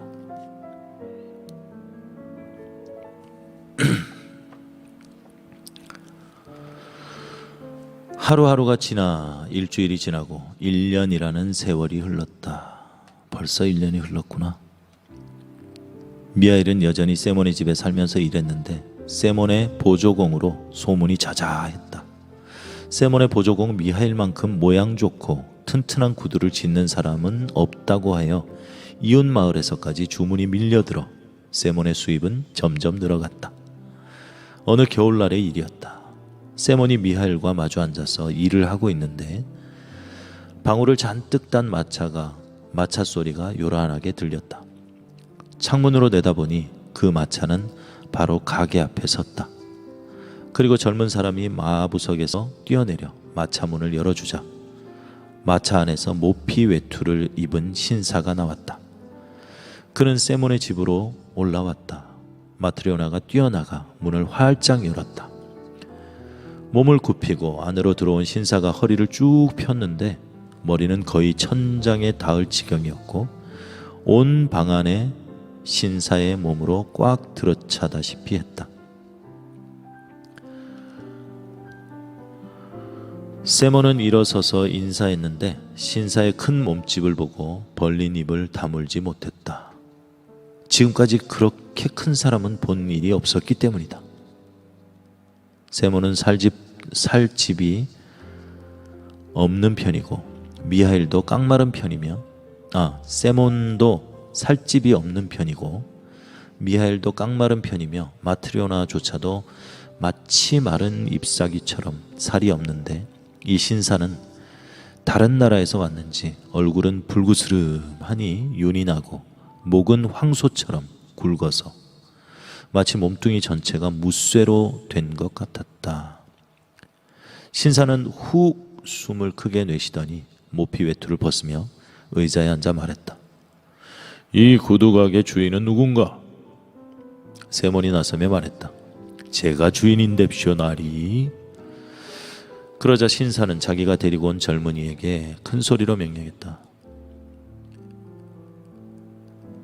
하루하루가 지나 일주일이 지나고 1년이라는 세월이 흘렀다. 벌써 1년이 흘렀구나. 미하일은 여전히 세몬의 집에 살면서 일했는데 세몬의 보조공으로 소문이 자자했다. 세몬의 보조공 미하일만큼 모양 좋고 튼튼한 구두를 짓는 사람은 없다고 하여 이웃 마을에서까지 주문이 밀려들어 세몬의 수입은 점점 늘어갔다. 어느 겨울날의 일이었다. 세몬이 미하일과 마주 앉아서 일을 하고 있는데 방울을 잔뜩 딴 마차 소리가 요란하게 들렸다. 창문으로 내다보니 그 마차는 바로 가게 앞에 섰다. 그리고 젊은 사람이 마부석에서 뛰어내려 마차 문을 열어주자 마차 안에서 모피 외투를 입은 신사가 나왔다. 그는 세몬의 집으로 올라왔다. 마트리오나가 뛰어나가 문을 활짝 열었다. 몸을 굽히고 안으로 들어온 신사가 허리를 쭉 폈는데 머리는 거의 천장에 닿을 지경이었고 온 방 안에 신사의 몸으로 꽉 들어차다시피 했다. 세몬은 일어서서 인사했는데 신사의 큰 몸집을 보고 벌린 입을 다물지 못했다. 지금까지 그렇게 큰 사람은 본 일이 없었기 때문이다. 세몬은 살 집이 없는 편이고 미하일도 깡마른 편이며 세몬도 살 집이 없는 편이고 미하일도 깡마른 편이며 마트리오나조차도 마치 마른 잎사귀처럼 살이 없는데 이 신사는 다른 나라에서 왔는지 얼굴은 불구스름하니 윤이 나고 목은 황소처럼 굵어서 마치 몸뚱이 전체가 무쇠로 된 것 같았다. 신사는 훅 숨을 크게 내쉬더니 모피 외투를 벗으며 의자에 앉아 말했다. 이 구두가게 주인은 누군가? 세몬이 나서며 말했다. 제가 주인인뎁시오 나리. 그러자 신사는 자기가 데리고 온 젊은이에게 큰 소리로 명령했다.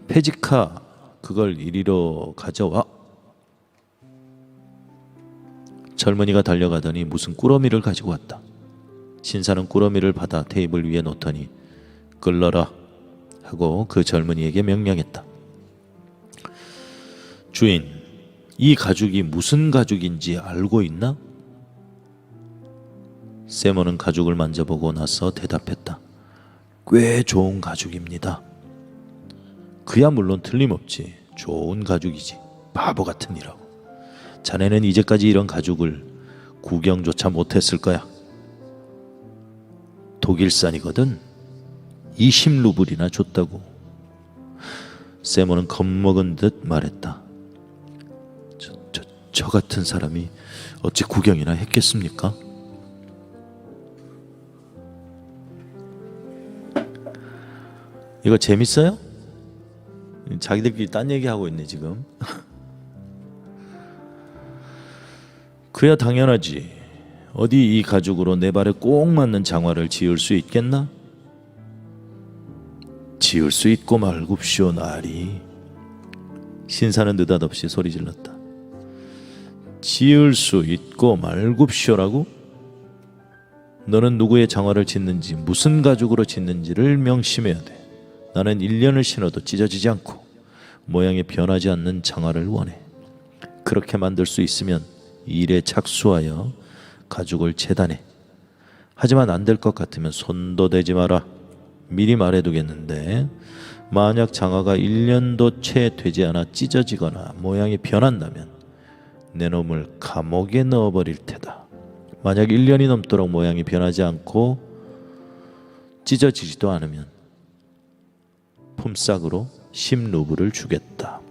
페지카, 그걸 이리로 가져와. 젊은이가 달려가더니 무슨 꾸러미를 가지고 왔다. 신사는 꾸러미를 받아 테이블 위에 놓더니 끌러라 하고 그 젊은이에게 명령했다. 주인, 이 가죽이 무슨 가죽인지 알고 있나? 세몬은 가죽을 만져보고 나서 대답했다. 꽤 좋은 가죽입니다. 그야 물론 틀림없지. 좋은 가죽이지. 바보 같은 이라고. 자네는 이제까지 이런 가죽을 구경조차 못했을 거야. 독일산이거든. 20루블이나 줬다고. 세몬은 겁먹은 듯 말했다. 저 같은 사람이 어찌 구경이나 했겠습니까? 이거 재밌어요? 자기들끼리 딴 얘기하고 있네 지금. 그야 당연하지. 어디 이 가죽으로 내 발에 꼭 맞는 장화를 지을 수 있겠나? 지을 수 있고 말굽쇼 나리. 신사는 느닷없이 소리질렀다. 지을 수 있고 말굽쇼라고? 너는 누구의 장화를 짓는지 무슨 가죽으로 짓는지를 명심해야 돼. 나는 1년을 신어도 찢어지지 않고 모양이 변하지 않는 장화를 원해. 그렇게 만들 수 있으면 일에 착수하여 가죽을 재단해. 하지만 안 될 것 같으면 손도 대지 마라. 미리 말해두겠는데 만약 장화가 1년도 채 되지 않아 찢어지거나 모양이 변한다면 내 놈을 감옥에 넣어버릴 테다. 만약 1년이 넘도록 모양이 변하지 않고 찢어지지도 않으면 품삯으로 10루블을 주겠다.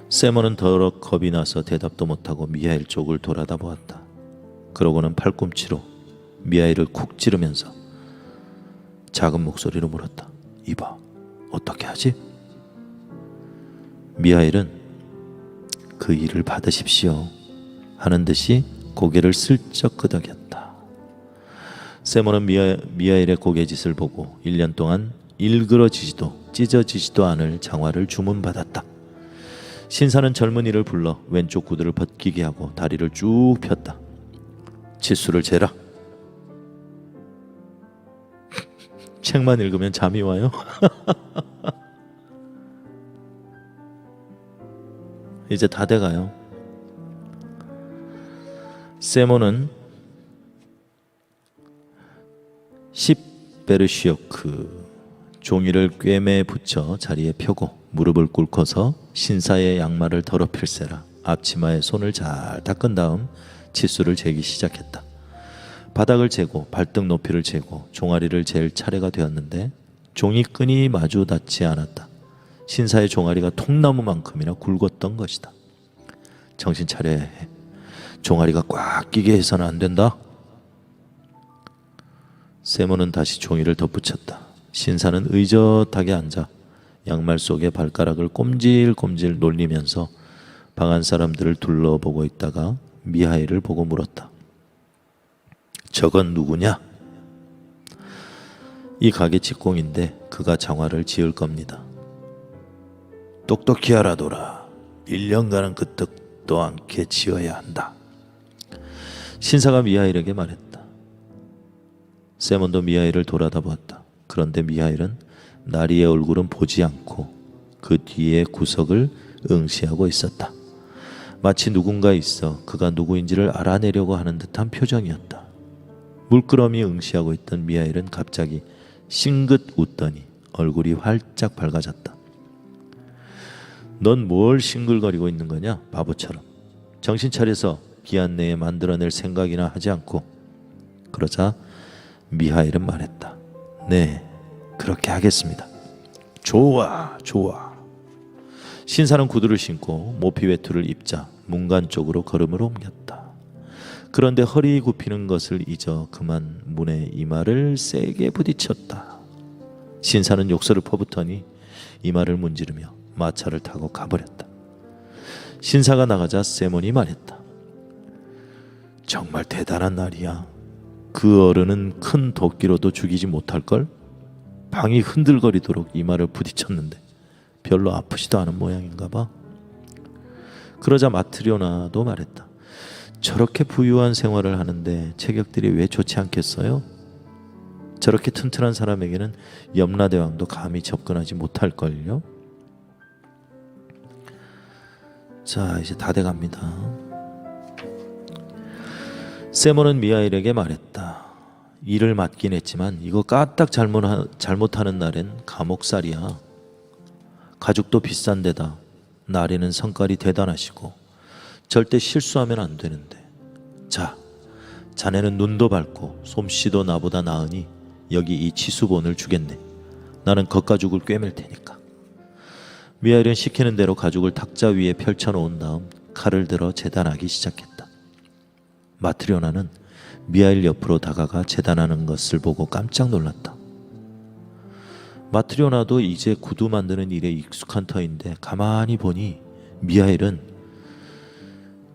세몬은 더러 겁이 나서 대답도 못하고 미하일 쪽을 돌아다 보았다. 그러고는 팔꿈치로 미하일을 쿡 찌르면서 작은 목소리로 물었다. 이봐, 어떻게 하지? 미하일은 그 일을 받으십시오 하는 듯이 고개를 슬쩍 끄덕였다. 세몬은 미하일의 고개짓을 보고 1년 동안 일그러지지도 찢어지지도 않을 장화를 주문받았다. 신사는 젊은이를 불러 왼쪽 구두를 벗기게 하고 다리를 쭉 폈다. 치수를 재라. 책만 읽으면 잠이 와요? 이제 다 돼가요. 세몬은 10베르시오크 종이를 꿰매 붙여 자리에 펴고 무릎을 꿇고서 신사의 양말을 더럽힐세라 앞치마에 손을 잘 닦은 다음 치수를 재기 시작했다. 바닥을 재고 발등 높이를 재고 종아리를 잴 차례가 되었는데 종이 끈이 마주 닿지 않았다. 신사의 종아리가 통나무만큼이나 굵었던 것이다. 정신 차려야 해. 종아리가 꽉 끼게 해서는 안 된다. 세몬은 다시 종이를 덧붙였다. 신사는 의젓하게 앉아 양말 속에 발가락을 꼼질꼼질 놀리면서 방 안 사람들을 둘러보고 있다가 미하일을 보고 물었다. 저건 누구냐? 이 가게 직공인데 그가 장화를 지을 겁니다. 똑똑히 알아둬라. 1년간은 그 뜻도 않게 지어야 한다. 신사가 미하일에게 말했다. 세몬도 미하일을 돌아다 보았다. 그런데 미하일은 나리의 얼굴은 보지 않고 그 뒤에 구석을 응시하고 있었다. 마치 누군가 있어 그가 누구인지를 알아내려고 하는 듯한 표정이었다. 물끄러미 응시하고 있던 미하일은 갑자기 싱긋 웃더니 얼굴이 활짝 밝아졌다. 넌 뭘 싱글거리고 있는 거냐? 바보처럼. 정신 차려서 기한 내에 만들어낼 생각이나 하지 않고. 그러자 미하일은 말했다. 네, 그렇게 하겠습니다. 좋아, 좋아. 신사는 구두를 신고 모피 외투를 입자 문간 쪽으로 걸음을 옮겼다. 그런데 허리 굽히는 것을 잊어 그만 문에 이마를 세게 부딪혔다. 신사는 욕설을 퍼붓더니 이마를 문지르며 마차를 타고 가버렸다. 신사가 나가자 세몬이 말했다. 정말 대단한 날이야. 그 어른은 큰 도끼로도 죽이지 못할걸? 방이 흔들거리도록 이마를 부딪혔는데 별로 아프지도 않은 모양인가 봐. 그러자 마트리오나도 말했다. 저렇게 부유한 생활을 하는데 체격들이 왜 좋지 않겠어요? 저렇게 튼튼한 사람에게는 염라대왕도 감히 접근하지 못할걸요? 자, 이제 다 돼갑니다. 세몬은 미하일에게 말했다. 일을 맡긴 했지만 이거 까딱 잘못하는 날엔 감옥살이야. 가죽도 비싼 데다 나리는 성깔이 대단하시고 절대 실수하면 안 되는데. 자, 자네는 눈도 밝고 솜씨도 나보다 나으니 여기 이 치수본을 주겠네. 나는 겉가죽을 꿰맬 테니까. 미하일은 시키는 대로 가죽을 탁자 위에 펼쳐놓은 다음 칼을 들어 재단하기 시작했다. 마트리오나는 미하일 옆으로 다가가 재단하는 것을 보고 깜짝 놀랐다. 마트리오나도 이제 구두 만드는 일에 익숙한 터인데 가만히 보니 미하일은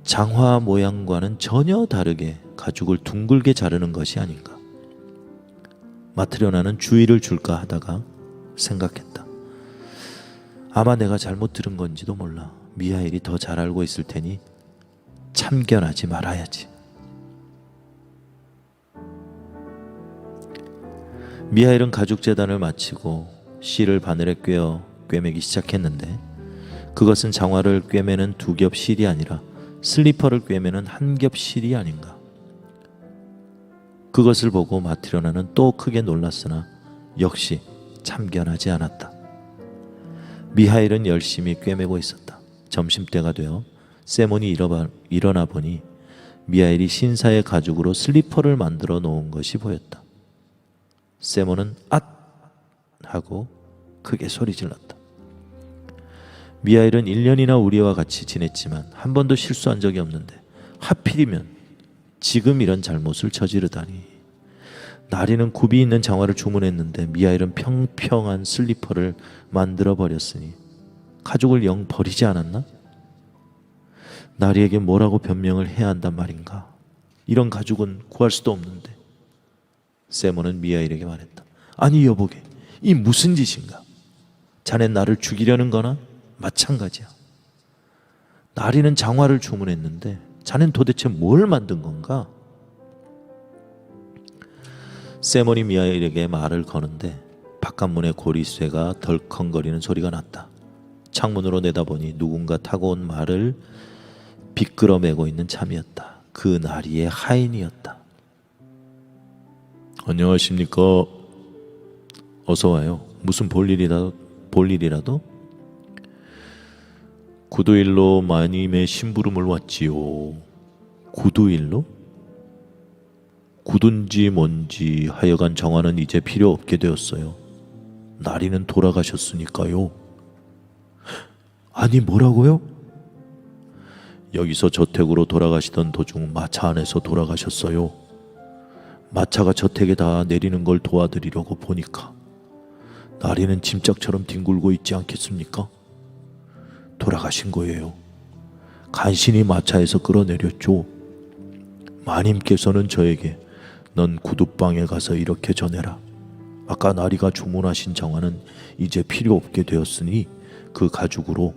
장화 모양과는 전혀 다르게 가죽을 둥글게 자르는 것이 아닌가. 마트리오나는 주의를 줄까 하다가 생각했다. 아마 내가 잘못 들은 건지도 몰라. 미하일이 더 잘 알고 있을 테니 참견하지 말아야지. 미하일은 가죽 재단을 마치고 실을 바늘에 꿰매기 시작했는데 그것은 장화를 꿰매는 2겹 실이 아니라 슬리퍼를 꿰매는 1겹 실이 아닌가. 그것을 보고 마트리오나는 또 크게 놀랐으나 역시 참견하지 않았다. 미하일은 열심히 꿰매고 있었다. 점심때가 되어 세몬이 일어나 보니 미하일이 신사의 가죽으로 슬리퍼를 만들어 놓은 것이 보였다. 세몬은 앗! 하고 크게 소리질렀다. 미하일은 1년이나 우리와 같이 지냈지만 한 번도 실수한 적이 없는데 하필이면 지금 이런 잘못을 저지르다니. 나리는 굽이 있는 장화를 주문했는데 미하일은 평평한 슬리퍼를 만들어 버렸으니 가죽을 영 버리지 않았나? 나리에게 뭐라고 변명을 해야 한단 말인가? 이런 가죽은 구할 수도 없는데. 세몬은 미하일에게 말했다. 아니 여보게, 이 무슨 짓인가? 자넨 나를 죽이려는 거나 마찬가지야. 나리는 장화를 주문했는데 자넨 도대체 뭘 만든 건가? 세몬이 미하일에게 말을 거는데 바깥문에 고리쇠가 덜컹거리는 소리가 났다. 창문으로 내다보니 누군가 타고 온 말을 비끄러매고 있는 참이었다. 그 나리의 하인이었다. 안녕하십니까? 어서 와요. 무슨 볼일이라도? 구두일로 마님의 심부름을 왔지요. 구두일로? 구둔지 뭔지 하여간 정화는 이제 필요 없게 되었어요. 나리는 돌아가셨으니까요. 아니 뭐라고요? 여기서 저택으로 돌아가시던 도중 마차 안에서 돌아가셨어요. 마차가 저택에 다 내리는 걸 도와드리려고 보니까 나리는 짐짝처럼 뒹굴고 있지 않겠습니까? 돌아가신 거예요. 간신히 마차에서 끌어내렸죠. 마님께서는 저에게 넌 구두방에 가서 이렇게 전해라. 아까 나리가 주문하신 장화는 이제 필요 없게 되었으니 그 가죽으로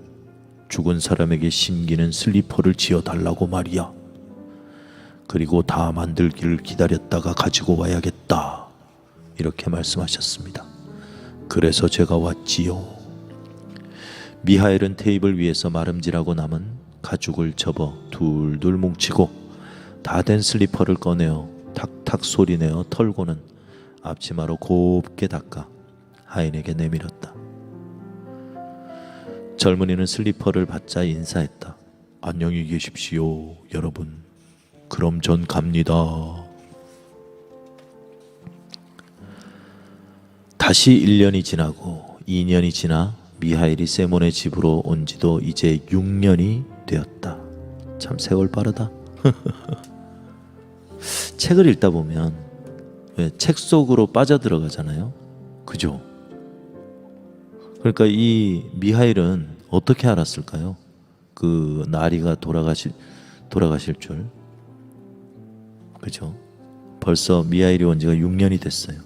죽은 사람에게 신기는 슬리퍼를 지어달라고 말이야. 그리고 다 만들기를 기다렸다가 가지고 와야겠다. 이렇게 말씀하셨습니다. 그래서 제가 왔지요. 미하일은 테이블 위에서 마름질하고 남은 가죽을 접어 둘둘 뭉치고 다 된 슬리퍼를 꺼내어 탁탁 소리내어 털고는 앞치마로 곱게 닦아 하인에게 내밀었다. 젊은이는 슬리퍼를 받자 인사했다. 안녕히 계십시오, 여러분. 그럼 전 갑니다. 다시 1년이 지나고 2년이 지나 미하일이 세몬의 집으로 온 지도 이제 6년이 되었다. 참 세월 빠르다. 책을 읽다 보면 왜 책 속으로 빠져들어가잖아요. 그죠? 그러니까 이 미하일은 어떻게 알았을까요? 그 나리가 돌아가실 줄. 그죠? 벌써 미하일이 온 지가 6년이 됐어요.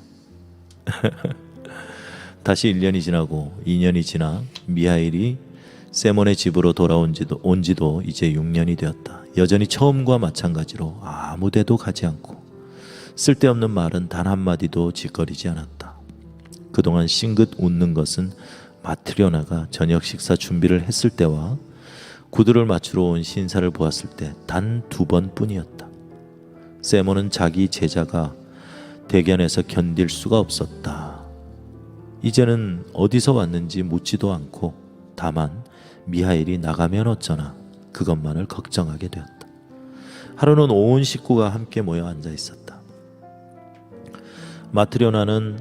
다시 1년이 지나고 2년이 지나 미하일이 세몬의 집으로 온 지도 이제 6년이 되었다. 여전히 처음과 마찬가지로 아무 데도 가지 않고 쓸데없는 말은 단 한마디도 짓거리지 않았다. 그동안 싱긋 웃는 것은 마트리오나가 저녁 식사 준비를 했을 때와 구두를 맞추러 온 신사를 보았을 때 단 2번뿐이었다. 세모는 자기 제자가 대견해서 견딜 수가 없었다. 이제는 어디서 왔는지 묻지도 않고 다만 미하일이 나가면 어쩌나 그것만을 걱정하게 되었다. 하루는 온 식구가 함께 모여 앉아 있었다. 마트료나는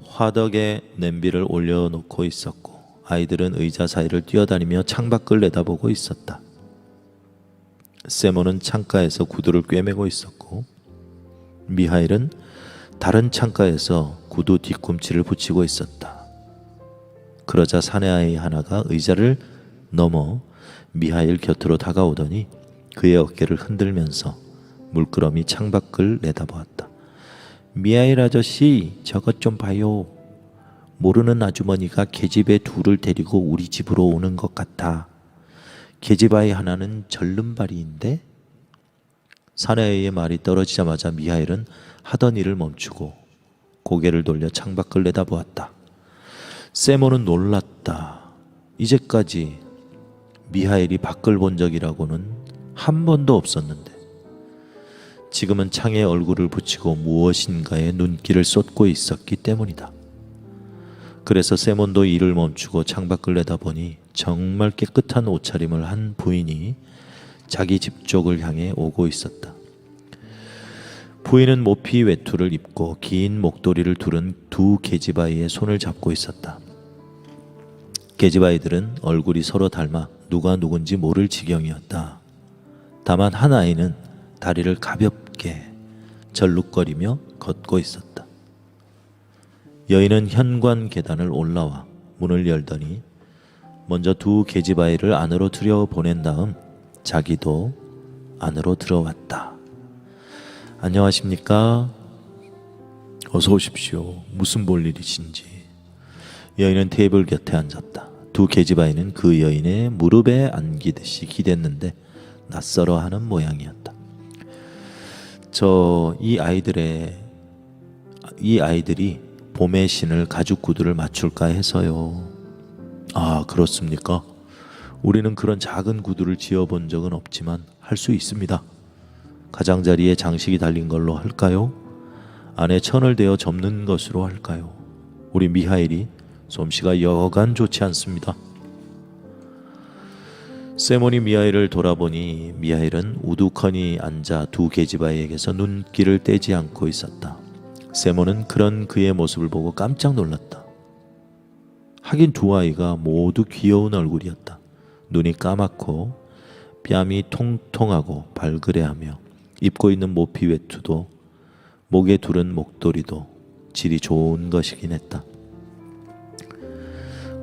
화덕에 냄비를 올려놓고 있었고 아이들은 의자 사이를 뛰어다니며 창밖을 내다보고 있었다. 세모는 창가에서 구두를 꿰매고 있었고 미하일은 다른 창가에서 구두 뒤꿈치를 붙이고 있었다. 그러자 사내아이 하나가 의자를 넘어 미하일 곁으로 다가오더니 그의 어깨를 흔들면서 물끄러미 창밖을 내다보았다. 미하일 아저씨, 저것 좀 봐요. 모르는 아주머니가 계집애 둘을 데리고 우리 집으로 오는 것 같아. 계집아이 하나는 절름발이인데? 사내아이의 말이 떨어지자마자 미하일은 하던 일을 멈추고 고개를 돌려 창밖을 내다보았다. 세모는 놀랐다. 이제까지 미하일이 밖을 본 적이라고는 한 번도 없었는데 지금은 창에 얼굴을 붙이고 무엇인가에 눈길을 쏟고 있었기 때문이다. 그래서 세몬도 일을 멈추고 창밖을 내다보니 정말 깨끗한 옷차림을 한 부인이 자기 집 쪽을 향해 오고 있었다. 부인은 모피 외투를 입고 긴 목도리를 두른 2 계집아이의 손을 잡고 있었다. 계집아이들은 얼굴이 서로 닮아 누가 누군지 모를 지경이었다. 다만 한 아이는 다리를 가볍게 절룩거리며 걷고 있었다. 여인은 현관 계단을 올라와 문을 열더니 먼저 2 계집아이를 안으로 들여보낸 다음 자기도 안으로 들어왔다. 안녕하십니까? 어서 오십시오. 무슨 볼일이신지. 여인은 테이블 곁에 앉았다. 2 계집아이는 그 여인의 무릎에 안기듯이 기댔는데 낯설어하는 모양이었다. 이 아이들이 봄의 신을 가죽 구두를 맞출까 해서요. 아, 그렇습니까? 우리는 그런 작은 구두를 지어본 적은 없지만 할 수 있습니다. 가장자리에 장식이 달린 걸로 할까요? 안에 천을 대어 접는 것으로 할까요? 우리 미하일이 솜씨가 여간 좋지 않습니다. 세몬이 미하일을 돌아보니 미하일은 우두커니 앉아 2 계집아이에게서 눈길을 떼지 않고 있었다. 세몬은 그런 그의 모습을 보고 깜짝 놀랐다. 하긴 2 아이가 모두 귀여운 얼굴이었다. 눈이 까맣고 뺨이 통통하고 발그레하며 입고 있는 모피 외투도 목에 두른 목도리도 질이 좋은 것이긴 했다.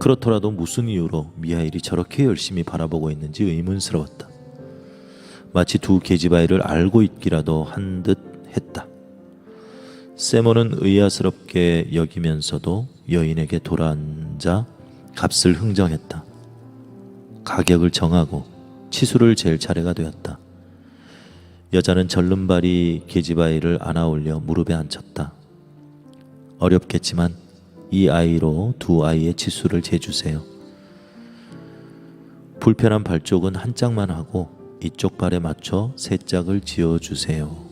그렇더라도 무슨 이유로 미하일이 저렇게 열심히 바라보고 있는지 의문스러웠다. 마치 2 계집아이를 알고 있기라도 한 듯 했다. 세몬은 의아스럽게 여기면서도 여인에게 돌아앉아 값을 흥정했다. 가격을 정하고 치수를 잴 차례가 되었다. 여자는 절름발이 계집아이를 안아올려 무릎에 앉혔다. 어렵겠지만 이 아이로 2 아이의 치수를 재주세요. 불편한 발쪽은 한 짝만 하고 이쪽 발에 맞춰 3짝을 지어주세요.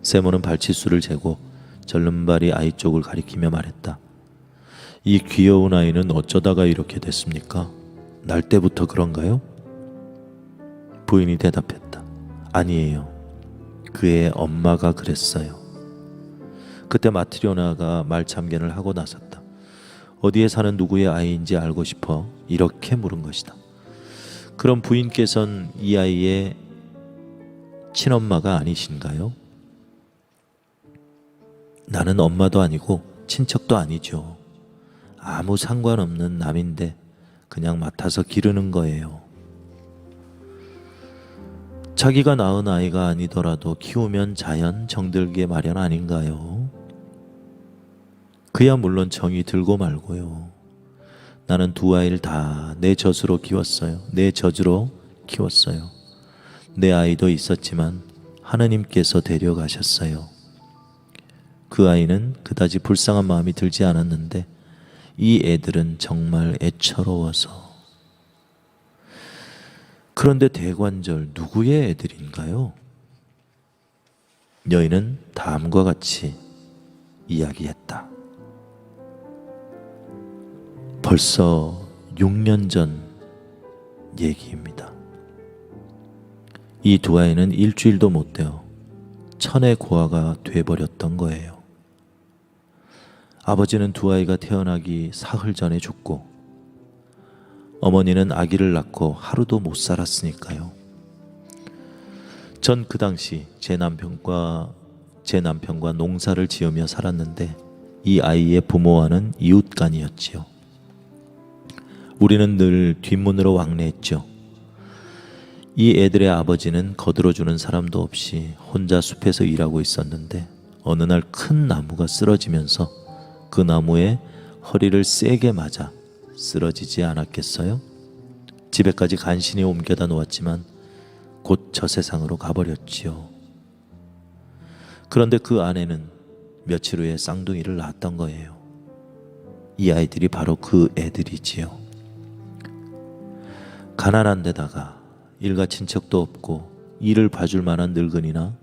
세모는 발치수를 재고 절름발이 아이 쪽을 가리키며 말했다. 이 귀여운 아이는 어쩌다가 이렇게 됐습니까? 날 때부터 그런가요? 부인이 대답했다. 아니에요. 그의 엄마가 그랬어요. 그때 마트리오나가 말참견을 하고 나섰다. 어디에 사는 누구의 아이인지 알고 싶어 이렇게 물은 것이다. 그럼 부인께서는 이 아이의 친엄마가 아니신가요? 나는 엄마도 아니고 친척도 아니죠. 아무 상관없는 남인데 그냥 맡아서 기르는 거예요. 자기가 낳은 아이가 아니더라도 키우면 자연 정들게 마련 아닌가요? 그야 물론 정이 들고 말고요. 나는 2 아이를 다 내 젖으로 키웠어요. 내 젖으로 키웠어요. 내 아이도 있었지만 하느님께서 데려가셨어요. 그 아이는 그다지 불쌍한 마음이 들지 않았는데 이 애들은 정말 애처로워서. 그런데 대관절 누구의 애들인가요? 여인은 다음과 같이 이야기했다. 벌써 6년 전 얘기입니다. 이 두 아이는 일주일도 못 되어 천의 고아가 돼버렸던 거예요. 아버지는 두 아이가 태어나기 사흘 전에 죽고 어머니는 아기를 낳고 하루도 못 살았으니까요. 전 그 당시 제 남편과 농사를 지으며 살았는데 이 아이의 부모와는 이웃간이었지요. 우리는 늘 뒷문으로 왕래했죠. 이 애들의 아버지는 거들어주는 사람도 없이 혼자 숲에서 일하고 있었는데 어느 날 큰 나무가 쓰러지면서 그 나무에 허리를 세게 맞아 쓰러지지 않았겠어요? 집에까지 간신히 옮겨다 놓았지만 곧 저 세상으로 가버렸지요. 그런데 그 아내는 며칠 후에 쌍둥이를 낳았던 거예요. 이 아이들이 바로 그 애들이지요. 가난한 데다가 일가 친척도 없고 일을 봐줄 만한 늙은이나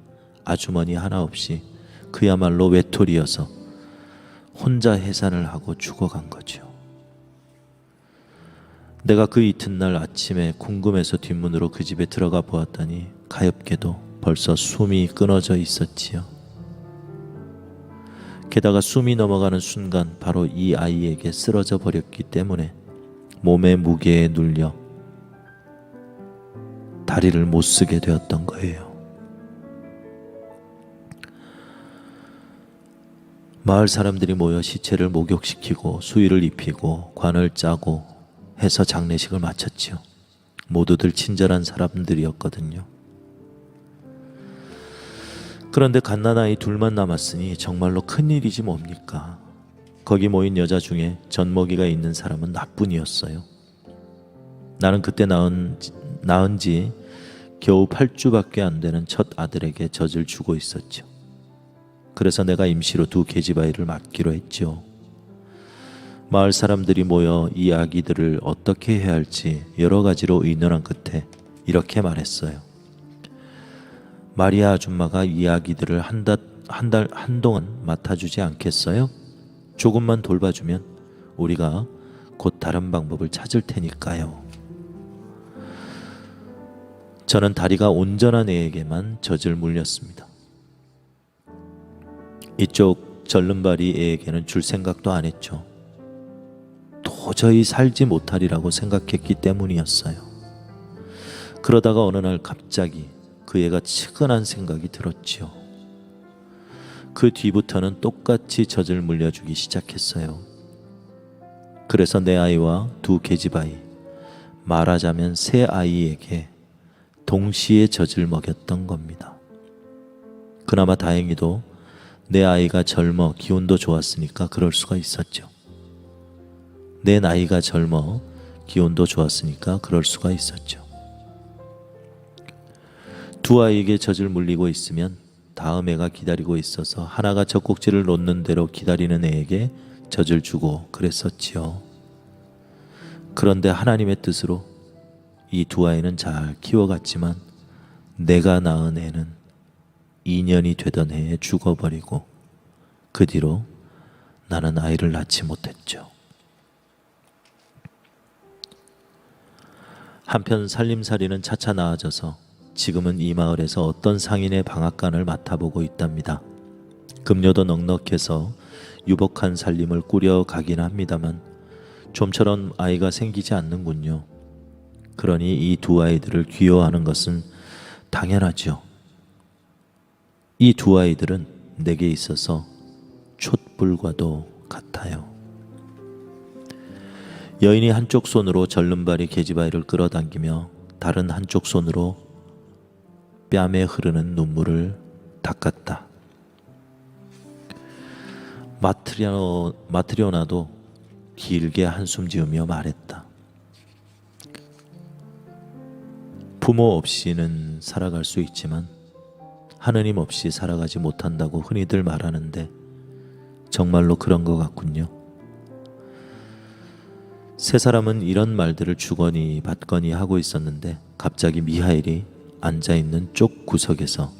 아주머니 하나 없이 그야말로 외톨이여서 혼자 해산을 하고 죽어간 거죠. 내가 그 이튿날 아침에 궁금해서 뒷문으로 그 집에 들어가 보았더니 가엾게도 벌써 숨이 끊어져 있었지요. 게다가 숨이 넘어가는 순간 바로 이 아이에게 쓰러져 버렸기 때문에 몸의 무게에 눌려 다리를 못 쓰게 되었던 거예요. 마을 사람들이 모여 시체를 목욕시키고 수의를 입히고 관을 짜고 해서 장례식을 마쳤지요. 모두들 친절한 사람들이었거든요. 그런데 갓난아이 둘만 남았으니 정말로 큰일이지 뭡니까? 거기 모인 여자 중에 젖먹이가 있는 사람은 나뿐이었어요. 나는 그때 낳은 지 겨우 8주밖에 안 되는 첫 아들에게 젖을 주고 있었죠. 그래서 내가 임시로 2 계집아이를 맡기로 했죠. 마을 사람들이 모여 이 아기들을 어떻게 해야 할지 여러 가지로 의논한 끝에 이렇게 말했어요. 마리아 아줌마가 이 아기들을 한동안 맡아주지 않겠어요? 조금만 돌봐주면 우리가 곧 다른 방법을 찾을 테니까요. 저는 다리가 온전한 애에게만 젖을 물렸습니다. 이쪽 절름발이 애에게는 줄 생각도 안 했죠. 도저히 살지 못하리라고 생각했기 때문이었어요. 그러다가 어느 날 갑자기 그 애가 측은한 생각이 들었지요. 그 뒤부터는 똑같이 젖을 물려주기 시작했어요. 그래서 내 아이와 2 계집아이, 말하자면 3 아이에게 동시에 젖을 먹였던 겁니다. 그나마 다행히도 내 아이가 젊어 기운도 좋았으니까 그럴 수가 있었죠. 내 나이가 젊어 기운도 좋았으니까 그럴 수가 있었죠. 2 아이에게 젖을 물리고 있으면 다음 애가 기다리고 있어서 하나가 젖꼭지를 놓는 대로 기다리는 애에게 젖을 주고 그랬었지요. 그런데 하나님의 뜻으로 이 2 아이는 잘 키워갔지만 내가 낳은 애는 2년이 되던 해에 죽어버리고 그 뒤로 나는 아이를 낳지 못했죠. 한편 살림살이는 차차 나아져서 지금은 이 마을에서 어떤 상인의 방앗간을 맡아보고 있답니다. 급료도 넉넉해서 유복한 살림을 꾸려가긴 합니다만 좀처럼 아이가 생기지 않는군요. 그러니 이 2 아이들을 귀여워하는 것은 당연하죠. 이 2 아이들은 내게 있어서 촛불과도 같아요. 여인이 한쪽 손으로 절름발이 계집아이를 끌어당기며 다른 한쪽 손으로 뺨에 흐르는 눈물을 닦았다. 마트리오나도 길게 한숨 지으며 말했다. 부모 없이는 살아갈 수 있지만 하느님 없이 살아가지 못한다고 흔히들 말하는데 정말로 그런 것 같군요. 3 사람은 이런 말들을 주거니 받거니 하고 있었는데 갑자기 미하일이 앉아있는 쪽 구석에서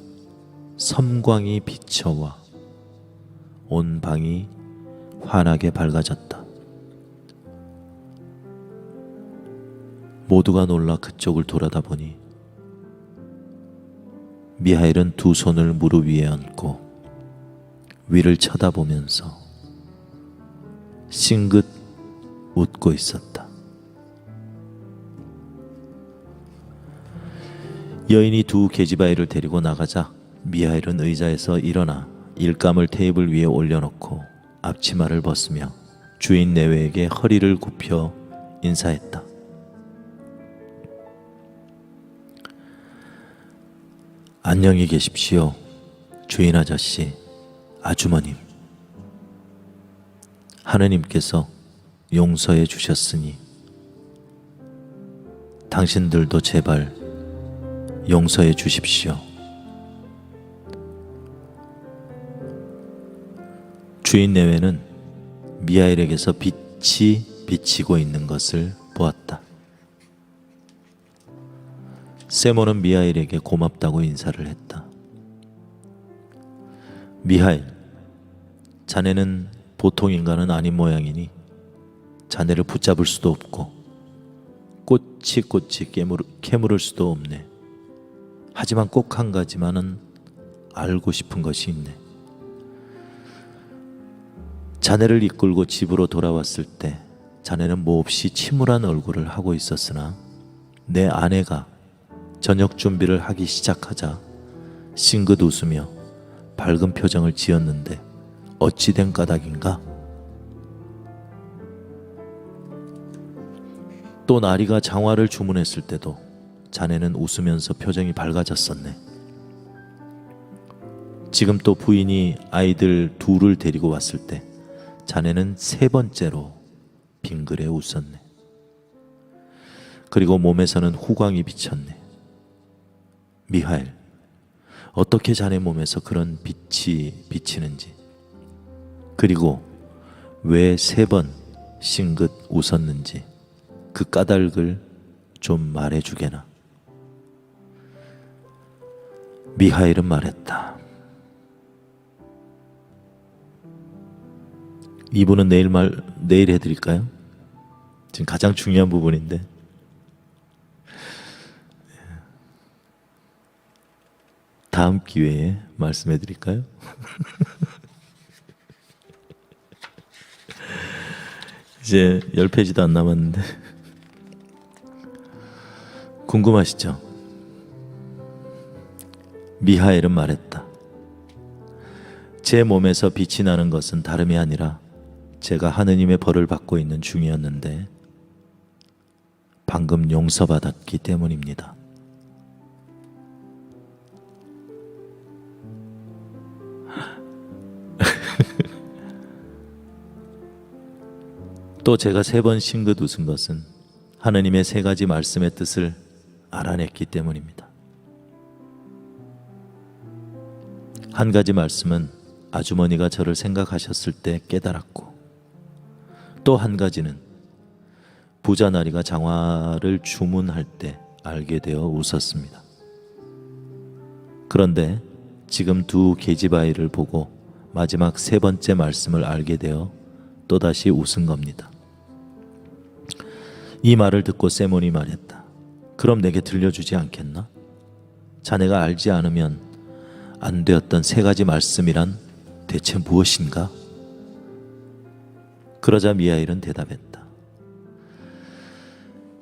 섬광이 비쳐와 온 방이 환하게 밝아졌다. 모두가 놀라 그쪽을 돌아다보니 미하일은 두 손을 무릎 위에 얹고 위를 쳐다보면서 싱긋 웃고 있었다. 여인이 두 계집아이를 데리고 나가자 미하일은 의자에서 일어나 일감을 테이블 위에 올려놓고 앞치마를 벗으며 주인 내외에게 허리를 굽혀 인사했다. 안녕히 계십시오, 주인 아저씨, 아주머님. 하느님께서 용서해 주셨으니 당신들도 제발 용서해 주십시오. 주인 내외는 미하일에게서 빛이 비치고 있는 것을 보았다. 세모는 미하일에게 고맙다고 인사를 했다. 미하일, 자네는 보통 인간은 아닌 모양이니 자네를 붙잡을 수도 없고 꼬치꼬치 캐물을 수도 없네. 하지만 꼭 한 가지만은 알고 싶은 것이 있네. 자네를 이끌고 집으로 돌아왔을 때 자네는 몹시 침울한 얼굴을 하고 있었으나 내 아내가 저녁 준비를 하기 시작하자 싱긋 웃으며 밝은 표정을 지었는데 어찌 된 까닭인가? 또 나리가 장화를 주문했을 때도 자네는 웃으면서 표정이 밝아졌었네. 지금 또 부인이 아이들 둘을 데리고 왔을 때 자네는 세 번째로 빙그레 웃었네. 그리고 몸에서는 후광이 비쳤네. 미하일, 어떻게 자네 몸에서 그런 빛이 비치는지, 그리고 왜 세 번 싱긋 웃었는지 그 까닭을 좀 말해주게나. 미하일은 말했다. 이분은 내일 해드릴까요? 지금 가장 중요한 부분인데. 다음 기회에 말씀해 드릴까요? 이제 10페이지도 안 남았는데 궁금하시죠? 미하일은 말했다. 제 몸에서 빛이 나는 것은 다름이 아니라 제가 하느님의 벌을 받고 있는 중이었는데 방금 용서받았기 때문입니다. 또 제가 세 번 싱긋 웃은 것은 하느님의 세 가지 말씀의 뜻을 알아냈기 때문입니다. 한 가지 말씀은 아주머니가 저를 생각하셨을 때 깨달았고, 또 한 가지는 부자 나리가 장화를 주문할 때 알게 되어 웃었습니다. 그런데 지금 두 계집아이를 보고 마지막 세 번째 말씀을 알게 되어 또다시 웃은 겁니다. 이 말을 듣고 세몬이 말했다. 그럼 내게 들려주지 않겠나? 자네가 알지 않으면 안 되었던 세 가지 말씀이란 대체 무엇인가? 그러자 미하일은 대답했다.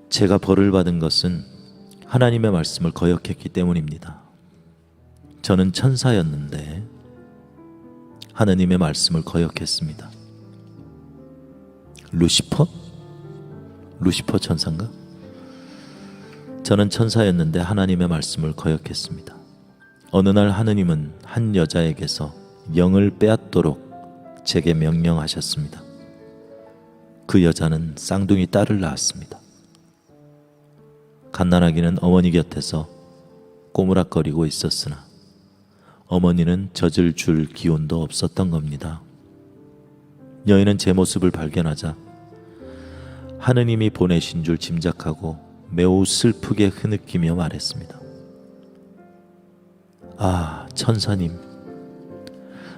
제가 벌을 받은 것은 하나님의 말씀을 거역했기 때문입니다. 저는 천사였는데 하나님의 말씀을 거역했습니다. 루시퍼 천사인가? 저는 천사였는데 하나님의 말씀을 거역했습니다. 어느 날 하느님은 한 여자에게서 영을 빼앗도록 제게 명령하셨습니다. 그 여자는 쌍둥이 딸을 낳았습니다. 갓난아기는 어머니 곁에서 꼬무락거리고 있었으나 어머니는 젖을 줄 기운도 없었던 겁니다. 여인은 제 모습을 발견하자 하느님이 보내신 줄 짐작하고 매우 슬프게 흐느끼며 말했습니다. 아, 천사님,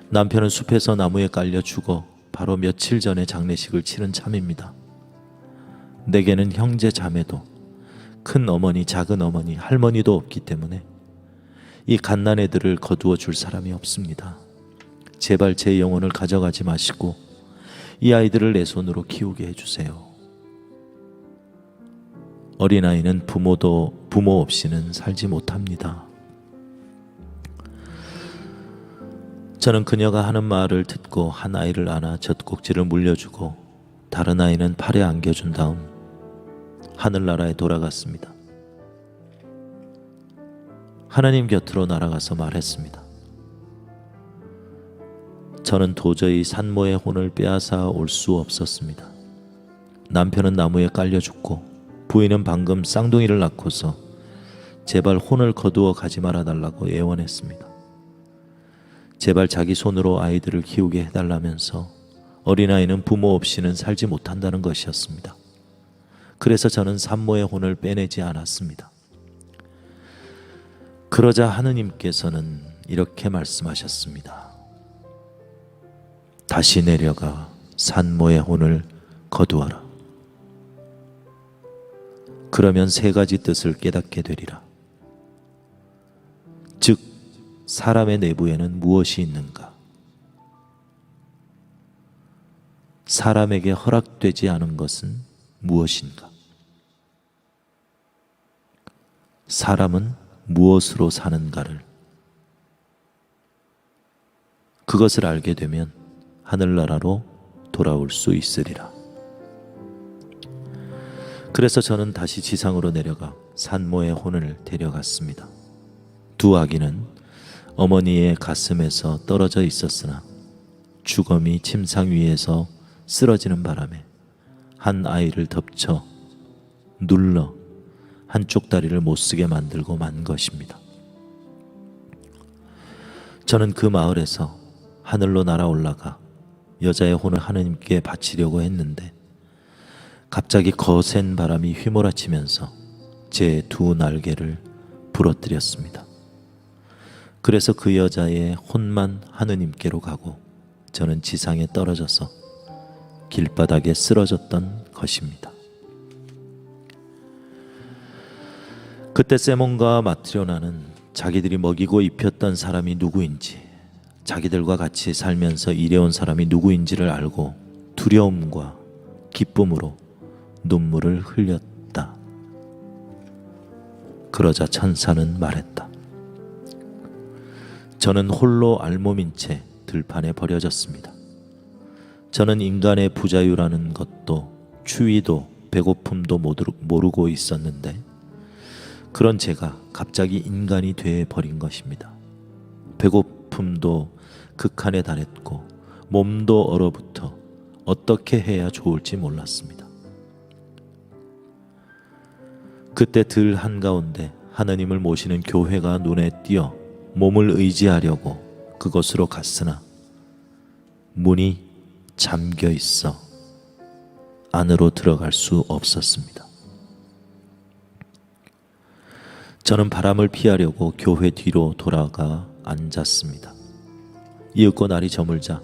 남편은 숲에서 나무에 깔려 죽어 바로 며칠 전에 장례식을 치른 참입니다. 내게는 형제 자매도 큰 어머니, 작은 어머니, 할머니도 없기 때문에 이 갓난애들을 거두어 줄 사람이 없습니다. 제발 제 영혼을 가져가지 마시고 이 아이들을 내 손으로 키우게 해주세요. 어린아이는 부모 없이는 살지 못합니다. 저는 그녀가 하는 말을 듣고 한 아이를 안아 젖꼭지를 물려주고 다른 아이는 팔에 안겨준 다음 하늘나라에 돌아갔습니다. 하나님 곁으로 날아가서 말했습니다. 저는 도저히 산모의 혼을 빼앗아 올 수 없었습니다. 남편은 나무에 깔려 죽고 부인은 방금 쌍둥이를 낳고서 제발 혼을 거두어 가지 말아달라고 애원했습니다. 제발 자기 손으로 아이들을 키우게 해달라면서 어린아이는 부모 없이는 살지 못한다는 것이었습니다. 그래서 저는 산모의 혼을 빼내지 않았습니다. 그러자 하느님께서는 이렇게 말씀하셨습니다. 다시 내려가 산모의 혼을 거두어라. 그러면 세 가지 뜻을 깨닫게 되리라. 즉, 사람의 내부에는 무엇이 있는가? 사람에게 허락되지 않은 것은 무엇인가? 사람은 무엇으로 사는가를, 그것을 알게 되면 하늘나라로 돌아올 수 있으리라. 그래서 저는 다시 지상으로 내려가 산모의 혼을 데려갔습니다. 두 아기는 어머니의 가슴에서 떨어져 있었으나 주검이 침상 위에서 쓰러지는 바람에 한 아이를 덮쳐 눌러 한쪽 다리를 못쓰게 만들고 만 것입니다. 저는 그 마을에서 하늘로 날아올라가 여자의 혼을 하느님께 바치려고 했는데 갑자기 거센 바람이 휘몰아치면서 제 두 날개를 부러뜨렸습니다. 그래서 그 여자의 혼만 하느님께로 가고 저는 지상에 떨어져서 길바닥에 쓰러졌던 것입니다. 그때 세몬과 마트리오나는 자기들이 먹이고 입혔던 사람이 누구인지, 자기들과 같이 살면서 일해온 사람이 누구인지를 알고 두려움과 기쁨으로 눈물을 흘렸다. 그러자 천사는 말했다. 저는 홀로 알몸인 채 들판에 버려졌습니다. 저는 인간의 부자유라는 것도 추위도 배고픔도 모르고 있었는데 그런 제가 갑자기 인간이 돼 버린 것입니다. 배고픔도 극한에 달했고 몸도 얼어붙어 어떻게 해야 좋을지 몰랐습니다. 그때 들 한가운데 하나님을 모시는 교회가 눈에 띄어 몸을 의지하려고 그곳으로 갔으나 문이 잠겨 있어 안으로 들어갈 수 없었습니다. 저는 바람을 피하려고 교회 뒤로 돌아가 앉았습니다. 이윽고 날이 저물자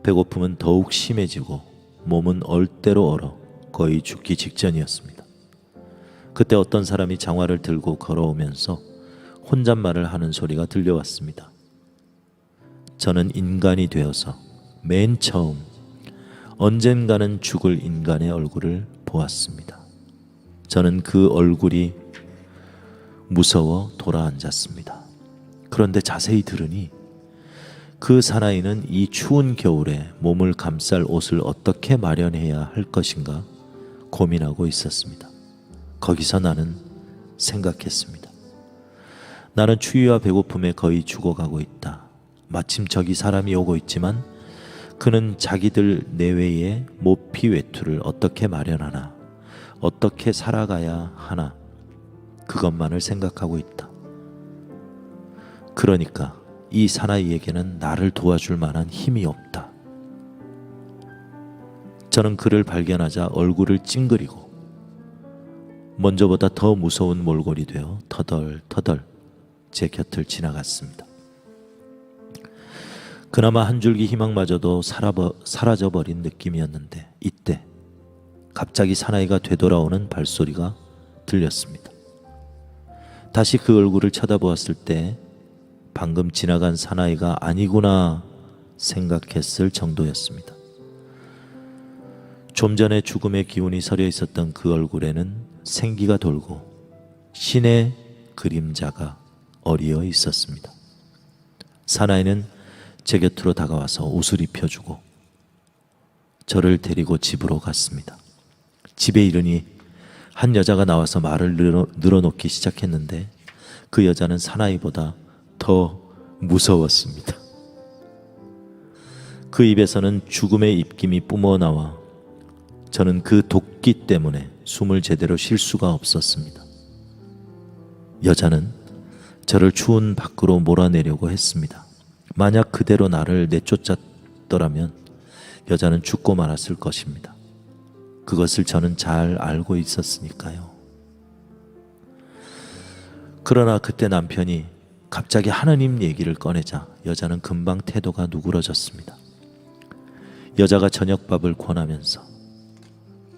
배고픔은 더욱 심해지고 몸은 얼대로 얼어 거의 죽기 직전이었습니다. 그때 어떤 사람이 장화를 들고 걸어오면서 혼잣말을 하는 소리가 들려왔습니다. 저는 인간이 되어서 맨 처음 언젠가는 죽을 인간의 얼굴을 보았습니다. 저는 그 얼굴이 무서워 돌아앉았습니다. 그런데 자세히 들으니 그 사나이는 이 추운 겨울에 몸을 감쌀 옷을 어떻게 마련해야 할 것인가 고민하고 있었습니다. 거기서 나는 생각했습니다. 나는 추위와 배고픔에 거의 죽어가고 있다. 마침 저기 사람이 오고 있지만 그는 자기들 내외의 모피 외투를 어떻게 마련하나, 어떻게 살아가야 하나, 그것만을 생각하고 있다. 그러니까 이 사나이에게는 나를 도와줄 만한 힘이 없다. 저는 그를 발견하자 얼굴을 찡그리고 먼저보다 더 무서운 몰골이 되어 터덜터덜 제 곁을 지나갔습니다. 그나마 한 줄기 희망마저도 사라져버린 느낌이었는데 이때 갑자기 사나이가 되돌아오는 발소리가 들렸습니다. 다시 그 얼굴을 쳐다보았을 때 방금 지나간 사나이가 아니구나 생각했을 정도였습니다. 좀 전에 죽음의 기운이 서려 있었던 그 얼굴에는 생기가 돌고 신의 그림자가 어리어 있었습니다. 사나이는 제 곁으로 다가와서 옷을 입혀주고 저를 데리고 집으로 갔습니다. 집에 이르니 한 여자가 나와서 말을 늘어놓기 시작했는데 그 여자는 사나이보다 더 무서웠습니다. 그 입에서는 죽음의 입김이 뿜어나와 저는 그 도끼 때문에 숨을 제대로 쉴 수가 없었습니다. 여자는 저를 추운 밖으로 몰아내려고 했습니다. 만약 그대로 나를 내쫓았더라면 여자는 죽고 말았을 것입니다. 그것을 저는 잘 알고 있었으니까요. 그러나 그때 남편이 갑자기 하느님 얘기를 꺼내자 여자는 금방 태도가 누그러졌습니다. 여자가 저녁밥을 권하면서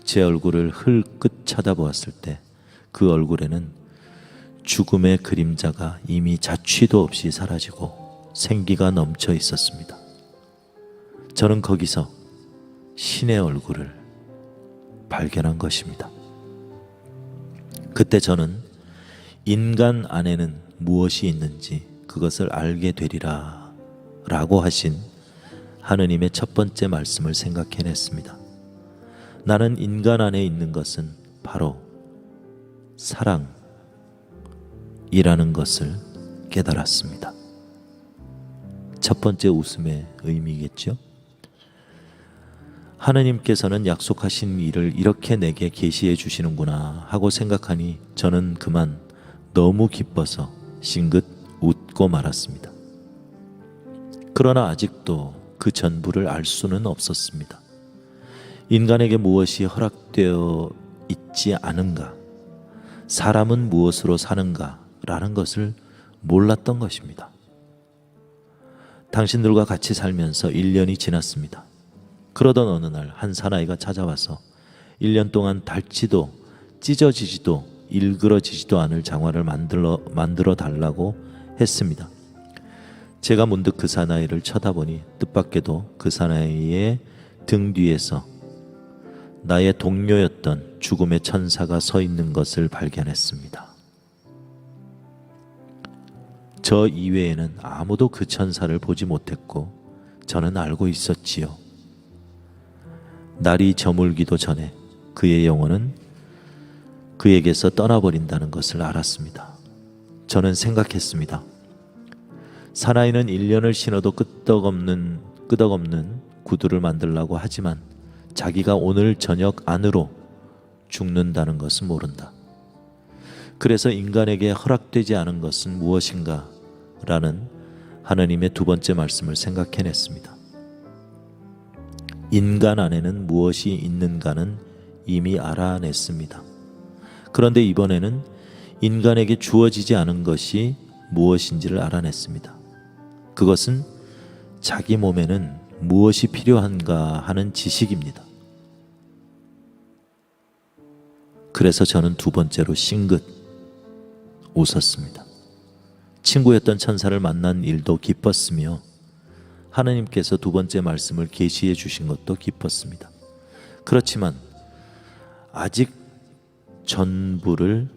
제 얼굴을 흘끗 쳐다보았을 때 그 얼굴에는 죽음의 그림자가 이미 자취도 없이 사라지고 생기가 넘쳐 있었습니다. 저는 거기서 신의 얼굴을 발견한 것입니다. 그때 저는 인간 안에는 무엇이 있는지 그것을 알게 되리라 라고 하신 하느님의 첫 번째 말씀을 생각해냈습니다. 나는 인간 안에 있는 것은 바로 사랑이라는 것을 깨달았습니다. 첫 번째 웃음의 의미겠죠? 하느님께서는 약속하신 일을 이렇게 내게 계시해 주시는구나 하고 생각하니 저는 그만 너무 기뻐서 싱긋 웃고 말았습니다. 그러나 아직도 그 전부를 알 수는 없었습니다. 인간에게 무엇이 허락되어 있지 않은가, 사람은 무엇으로 사는가 라는 것을 몰랐던 것입니다. 당신들과 같이 살면서 1년이 지났습니다. 그러던 어느 날 한 사나이가 찾아와서 1년 동안 닳지도 찢어지지도 일그러지지도 않을 장화를 만들어 달라고 했습니다. 제가 문득 그 사나이를 쳐다보니 뜻밖에도 그 사나이의 등 뒤에서 나의 동료였던 죽음의 천사가 서 있는 것을 발견했습니다. 저 이외에는 아무도 그 천사를 보지 못했고 저는 알고 있었지요. 날이 저물기도 전에 그의 영혼은 그에게서 떠나버린다는 것을 알았습니다. 저는 생각했습니다. 사나이는 1년을 신어도 끄떡없는 구두를 만들라고 하지만 자기가 오늘 저녁 안으로 죽는다는 것은 모른다. 그래서 인간에게 허락되지 않은 것은 무엇인가? 라는 하느님의 두 번째 말씀을 생각해냈습니다. 인간 안에는 무엇이 있는가는 이미 알아냈습니다. 그런데 이번에는 인간에게 주어지지 않은 것이 무엇인지를 알아냈습니다. 그것은 자기 몸에는 무엇이 필요한가 하는 지식입니다. 그래서 저는 두 번째로 싱긋 웃었습니다. 친구였던 천사를 만난 일도 기뻤으며 하느님께서 두 번째 말씀을 계시해 주신 것도 기뻤습니다. 그렇지만 아직 전부를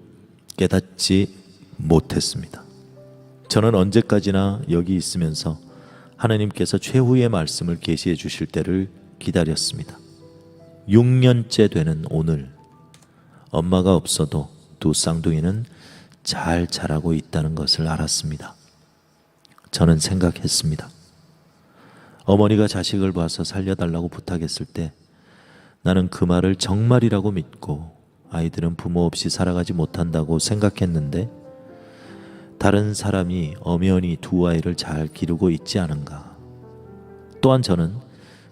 깨닫지 못했습니다. 저는 언제까지나 여기 있으면서 하느님께서 최후의 말씀을 계시해 주실 때를 기다렸습니다. 6년째 되는 오늘 엄마가 없어도 두 쌍둥이는 잘 자라고 있다는 것을 알았습니다. 저는 생각했습니다. 어머니가 자식을 봐서 살려달라고 부탁했을 때 나는 그 말을 정말이라고 믿고 아이들은 부모 없이 살아가지 못한다고 생각했는데 다른 사람이 엄연히 두 아이를 잘 기르고 있지 않은가. 또한 저는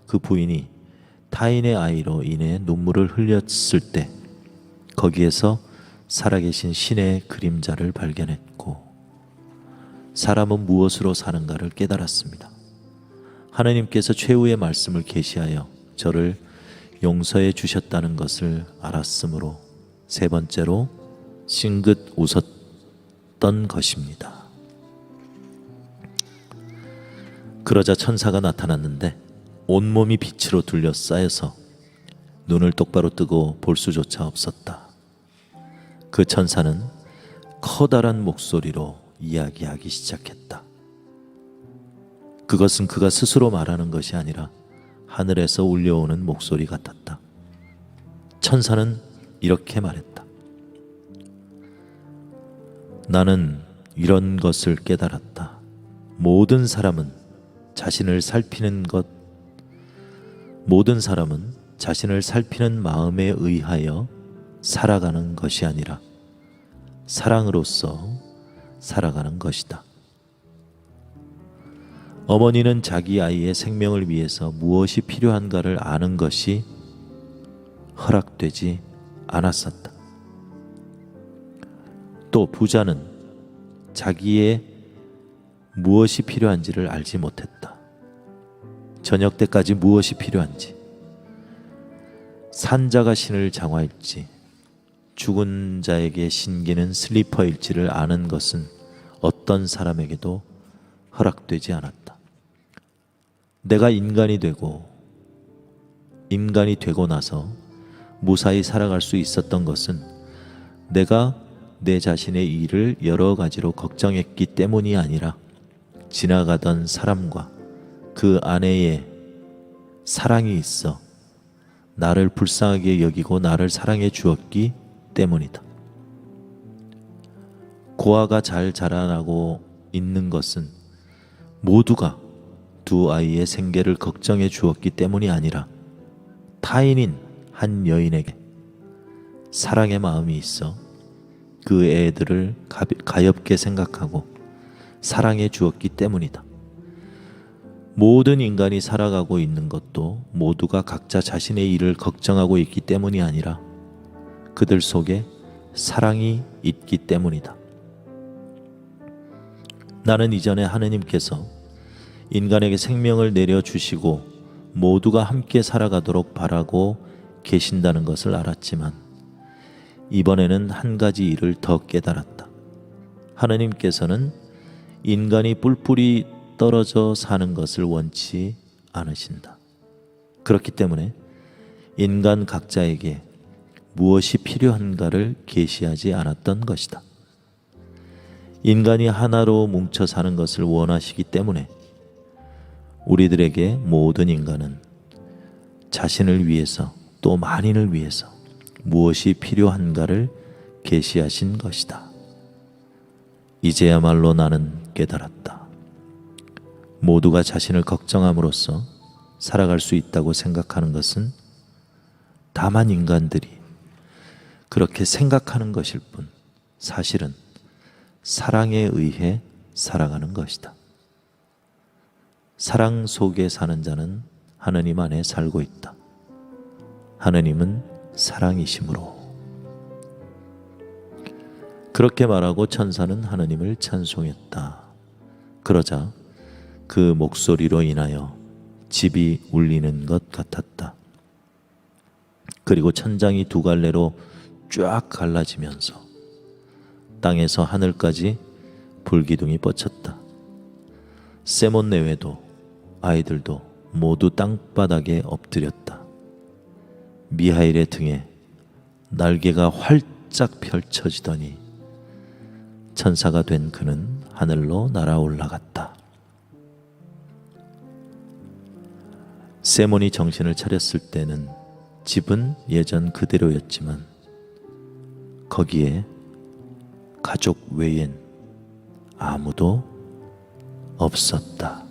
그 부인이 타인의 아이로 인해 눈물을 흘렸을 때 거기에서 살아계신 신의 그림자를 발견했고 사람은 무엇으로 사는가를 깨달았습니다. 하느님께서 최후의 말씀을 계시하여 저를 용서해 주셨다는 것을 알았으므로 세 번째로 싱긋 웃었던 것입니다. 그러자 천사가 나타났는데 온몸이 빛으로 둘러싸여서 눈을 똑바로 뜨고 볼 수조차 없었다. 그 천사는 커다란 목소리로 이야기하기 시작했다. 그것은 그가 스스로 말하는 것이 아니라 하늘에서 울려오는 목소리 같았다. 천사는 이렇게 말했다. 나는 이런 것을 깨달았다. 모든 사람은 자신을 살피는 마음에 의하여 살아가는 것이 아니라 사랑으로서 살아가는 것이다. 어머니는 자기 아이의 생명을 위해서 무엇이 필요한가를 아는 것이 허락되지 않았었다. 또 부자는 자기의 무엇이 필요한지를 알지 못했다. 저녁 때까지 무엇이 필요한지, 산자가 신을 장화일지, 죽은 자에게 신기는 슬리퍼일지를 아는 것은 어떤 사람에게도 허락되지 않았다. 내가 인간이 되고 나서 무사히 살아갈 수 있었던 것은 내가 내 자신의 일을 여러 가지로 걱정했기 때문이 아니라 지나가던 사람과 그 안에 사랑이 있어 나를 불쌍하게 여기고 나를 사랑해 주었기 때문이다. 고아가 잘 자라나고 있는 것은 모두가 두 아이의 생계를 걱정해 주었기 때문이 아니라 타인인 한 여인에게 사랑의 마음이 있어 그 애들을 가엾게 생각하고 사랑해 주었기 때문이다. 모든 인간이 살아가고 있는 것도 모두가 각자 자신의 일을 걱정하고 있기 때문이 아니라 그들 속에 사랑이 있기 때문이다. 나는 이전에 하느님께서 인간에게 생명을 내려주시고 모두가 함께 살아가도록 바라고 계신다는 것을 알았지만 이번에는 한 가지 일을 더 깨달았다. 하느님께서는 인간이 뿔뿔이 떨어져 사는 것을 원치 않으신다. 그렇기 때문에 인간 각자에게 무엇이 필요한가를 계시하지 않았던 것이다. 인간이 하나로 뭉쳐 사는 것을 원하시기 때문에 우리들에게 모든 인간은 자신을 위해서 또 만인을 위해서 무엇이 필요한가를 계시하신 것이다. 이제야말로 나는 깨달았다. 모두가 자신을 걱정함으로써 살아갈 수 있다고 생각하는 것은 다만 인간들이 그렇게 생각하는 것일 뿐 사실은 사랑에 의해 살아가는 것이다. 사랑 속에 사는 자는 하느님 안에 살고 있다. 하느님은 사랑이시므로. 그렇게 말하고 천사는 하느님을 찬송했다. 그러자 그 목소리로 인하여 집이 울리는 것 같았다. 그리고 천장이 두 갈래로 쫙 갈라지면서 땅에서 하늘까지 불기둥이 뻗쳤다. 세몬 내외도 아이들도 모두 땅바닥에 엎드렸다. 미하일의 등에 날개가 활짝 펼쳐지더니 천사가 된 그는 하늘로 날아 올라갔다. 세몬이 정신을 차렸을 때는 집은 예전 그대로였지만 거기에 가족 외엔 아무도 없었다.